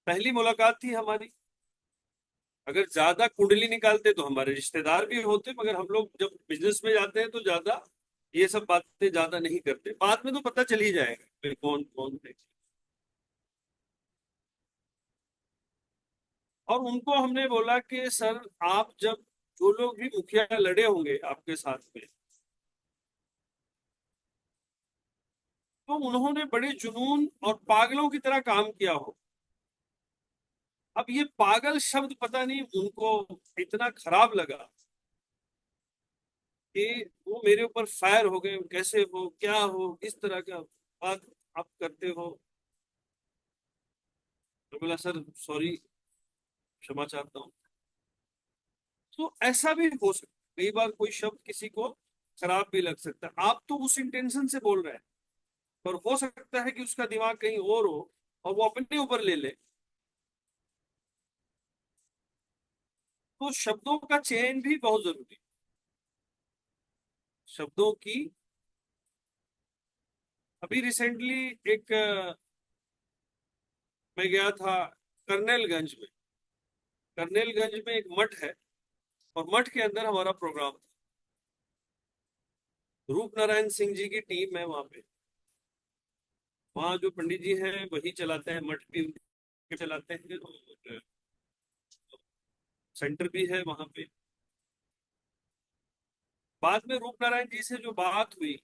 पहली मुलाकात थी हमारी, अगर ज्यादा कुंडली निकालते तो हमारे रिश्तेदार भी होते, मगर हम लोग जब बिजनेस में जाते हैं तो ज्यादा ये सब बातें ज्यादा नहीं करते, बाद में तो पता चल ही जाएगा फिर कौन कौन है। और उनको हमने बोला कि सर आप जब, जो लोग भी मुखिया लड़े होंगे आपके साथ में, तो उन्होंने बड़े जुनून और पागलों की तरह काम किया हो। अब ये पागल शब्द पता नहीं उनको इतना खराब लगा कि वो मेरे ऊपर फायर हो गए, कैसे हो, क्या हो, इस तरह का बात आप करते हो। तो बोला सर सॉरी, क्षमा चाहता हूँ। तो ऐसा भी हो सकता है, कई बार कोई शब्द किसी को खराब भी लग सकता है, आप तो उस इंटेंशन से बोल रहे हैं, पर हो सकता है कि उसका दिमाग कहीं और हो और वो अपने ऊपर ले ले। तो शब्दों का चयन भी बहुत जरूरी है। शब्दों की, अभी रिसेंटली एक मैं गया था करनेलगंज में। करनेलगंज में एक मठ है, और मठ के अंदर हमारा प्रोग्राम था। रूप नारायण सिंह जी की टीम है वहां पे, वहाँ जो पंडित जी हैं वही चलाते हैं, मठ भी उनके चलाते हैं, और सेंटर भी है वहां पे। बाद में रूप नारायण जी से जो बात हुई,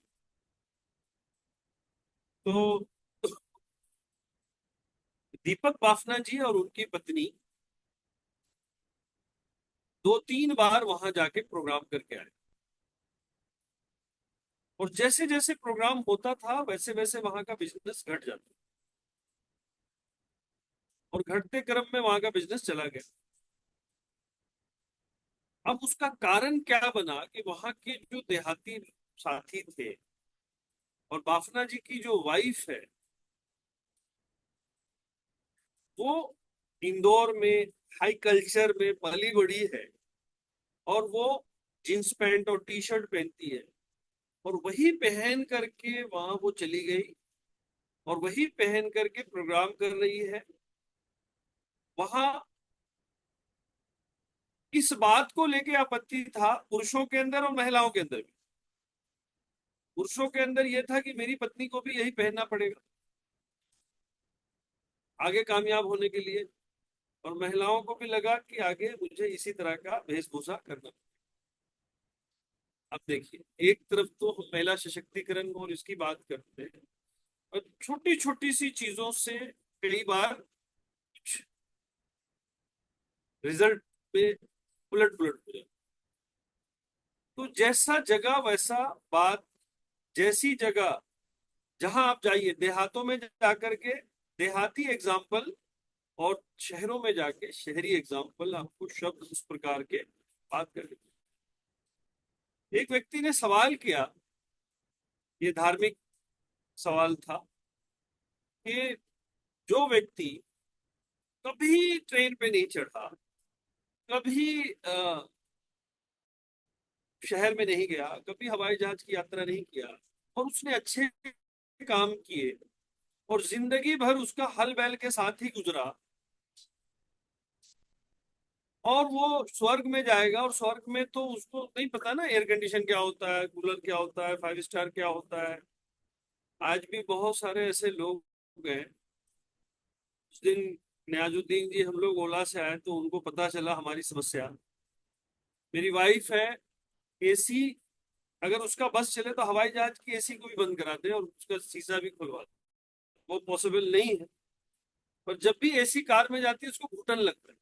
तो दीपक बाफना जी और उनकी पत्नी 2-3 बार वहां जाके प्रोग्राम करके आए, और जैसे जैसे प्रोग्राम होता था वैसे वैसे वहां का बिजनेस घट जाता, और घटते क्रम में वहां का बिजनेस चला गया। अब उसका कारण क्या बना कि वहां के जो देहाती साथी थे, और बाफना जी की जो वाइफ है, वो इंदौर में हाई कल्चर में पली बड़ी है, और वो जींस पैंट और टी शर्ट पहनती है, और वही पहन करके वहां वो चली गई, और वही पहन करके प्रोग्राम कर रही है। वहां इस बात को लेके आपत्ति था पुरुषों के अंदर और महिलाओं के अंदर भी। पुरुषों के अंदर यह था कि मेरी पत्नी को भी यही पहनना पड़ेगा आगे कामयाब होने के लिए, और महिलाओं को भी लगा कि आगे मुझे इसी तरह का वेशभूषा करना। अब देखिए, एक तरफ तो हम महिला सशक्तिकरण और इसकी बात करते हैं, और छोटी छोटी सी चीजों से कई बार कुछ रिजल्ट पे उलट पुलट हो जाए। तो जैसा जगह वैसा बात, जैसी जगह जहां आप जाइए, देहातों में जाकर के देहाती एग्जाम्पल और शहरों में जाके शहरी एग्जाम्पल, आपको शब्द उस प्रकार के बात करें। एक व्यक्ति ने सवाल किया, ये धार्मिक सवाल था, कि जो व्यक्ति कभी ट्रेन पे नहीं चढ़ा, कभी शहर में नहीं गया, कभी हवाई जहाज की यात्रा नहीं किया, और उसने अच्छे काम किए और जिंदगी भर उसका हल बैल के साथ ही गुजरा, और वो स्वर्ग में जाएगा। और स्वर्ग में तो उसको नहीं पता ना एयर कंडीशन क्या होता है, कूलर क्या होता है, 5 स्टार क्या होता है। आज भी बहुत सारे ऐसे लोग हैं। उस दिन न्याजुद्दीन जी, हम लोग ओला से आए तो उनको पता चला हमारी समस्या। मेरी वाइफ है, एसी अगर उसका बस चले तो हवाई जहाज की एसी को भी बंद करा दे और उसका शीशा भी खुलवा दे, वो पॉसिबल नहीं है। पर जब भी एसी कार में जाती है उसको घुटन लगता है।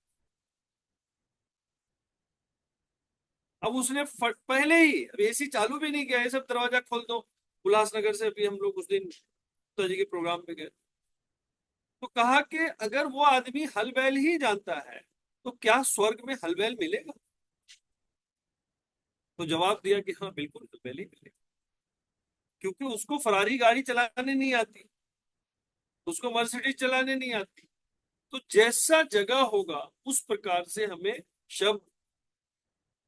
अब उसने पहले ही, अब एसी चालू भी नहीं किया, ये सब दरवाजा खोल दो। उल्लासनगर से अभी हम लोग उस दिन गुप्ता जी के प्रोग्राम पे गए, तो कहा कि अगर वो आदमी हल बैल ही जानता है तो क्या स्वर्ग में हल बैल मिलेगा? तो जवाब दिया कि हाँ बिल्कुल हल बैल ही मिलेगा, क्योंकि उसको फरारी गाड़ी चलाने नहीं आती, उसको मर्सिडीज चलाने नहीं आती। तो जैसा जगह होगा उस प्रकार से हमें शब्द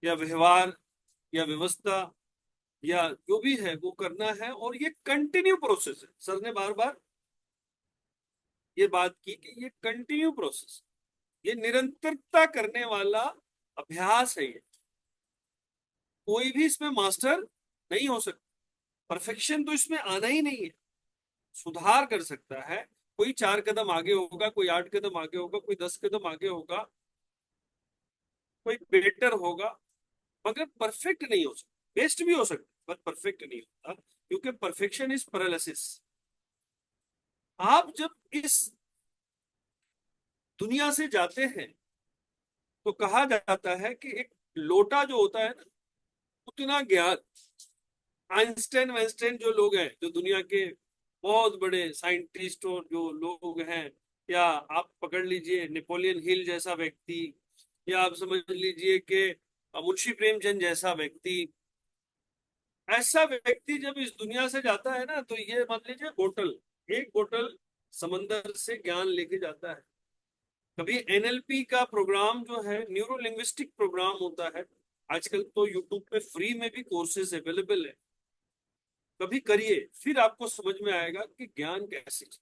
या व्यवहार या व्यवस्था या जो भी है वो करना है। और ये कंटिन्यू प्रोसेस है। सर ने बार बार ये बात की कि ये कंटिन्यू प्रोसेस, ये निरंतरता करने वाला अभ्यास है। ये कोई भी इसमें मास्टर नहीं हो सकता, परफेक्शन तो इसमें आना ही नहीं है। सुधार कर सकता है, कोई 4 कदम आगे होगा, कोई 8 कदम आगे होगा, कोई 10 कदम आगे होगा, कोई बेटर होगा, मगर परफेक्ट नहीं हो सकता। बेस्ट भी हो सकता पर परफेक्ट नहीं होता, क्योंकि परफेक्शन इज पैरालिसिस। आप जब इस दुनिया से जाते हैं तो कहा जाता है कि एक लोटा जो होता है ना, उतना ज्ञान, आइंस्टाइन वाइंस्टाइन जो लोग हैं, जो दुनिया के बहुत बड़े साइंटिस्ट और जो लोग हैं, या आप पकड़ लीजिए नेपोलियन हिल जैसा व्यक्ति, या आप समझ लीजिए कि मुंशी प्रेमचंद जैसा व्यक्ति, ऐसा व्यक्ति जब इस दुनिया से जाता है ना, तो ये मान लीजिए बोतल, एक बोतल समंदर से ज्ञान लेके जाता है। कभी एनएलपी का प्रोग्राम जो है, न्यूरो लिंग्विस्टिक प्रोग्राम होता है, आजकल तो यूट्यूब पे फ्री में भी कोर्सेज अवेलेबल है, कभी करिए, फिर आपको समझ में आएगा कि ज्ञान कैसी चीज।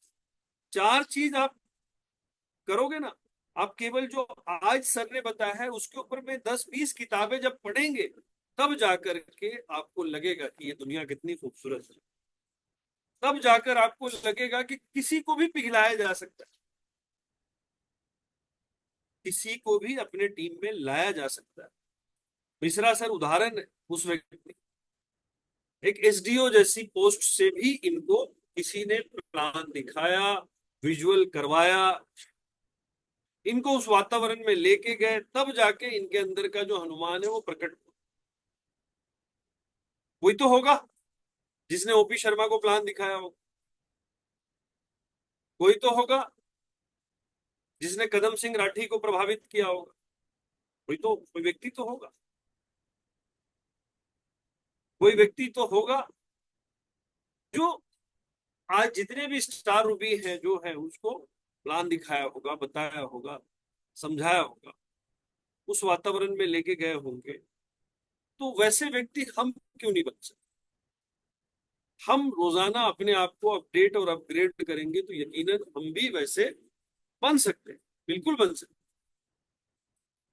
4 चीज आप करोगे ना, आप केवल जो आज सर ने बताया है उसके ऊपर में 10-20 किताबें जब पढ़ेंगे, तब जाकर के आपको लगेगा कि ये दुनिया कितनी खूबसूरत है। तब जाकर आपको लगेगा कि किसी को भी पिघलाया जा सकता है, किसी को भी अपने टीम में लाया जा सकता है। मिश्रा सर उदाहरण है उस व्यक्ति, एक एसडीओ जैसी पोस्ट से भी इनको किसी ने प्लान दिखाया, विजुअल करवाया, इनको उस वातावरण में लेके गए, तब जाके इनके अंदर का जो हनुमान है वो प्रकट हुआ। वही तो होगा जिसने ओपी शर्मा को प्लान दिखाया होगा, कोई तो होगा जिसने कदम सिंह राठी को प्रभावित किया होगा, कोई व्यक्ति तो होगा, कोई व्यक्ति तो होगा जो आज जितने भी स्टार रूबी हैं जो है उसको प्लान दिखाया होगा, बताया होगा, समझाया होगा, उस वातावरण में लेके गए होंगे। तो वैसे व्यक्ति हम क्यों नहीं बन सकते? हम रोजाना अपने आप को अपडेट और अपग्रेड करेंगे तो यकीनन हम भी वैसे बन सकते हैं, बिल्कुल बन सकते हैं।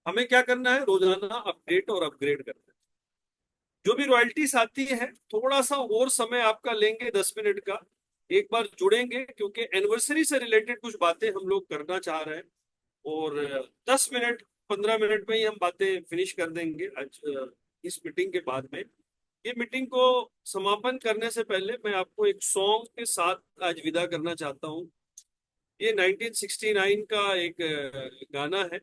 हमें क्या करना है, रोजाना अपडेट और अपग्रेड करना है। जो भी रॉयल्टीज आती है, थोड़ा सा और समय आपका लेंगे, 10 मिनट का, एक बार जुड़ेंगे, क्योंकि एनिवर्सरी से रिलेटेड कुछ बातें हम लोग करना चाह रहे हैं, और 10 मिनट 15 मिनट में ही हम बातें फिनिश कर देंगे आज इस मीटिंग के बाद में। ये मीटिंग को समापन करने से पहले मैं आपको एक सॉन्ग के साथ आज विदा करना चाहता हूँ। ये 1969 का एक गाना है,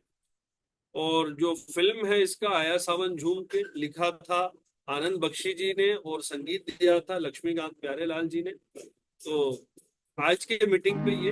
और जो फिल्म है इसका आया सावन झूम के लिखा था आनंद बख्शी जी ने, और संगीत दिया था लक्ष्मीकांत प्यारेलाल जी ने। तो आज के मीटिंग पे ये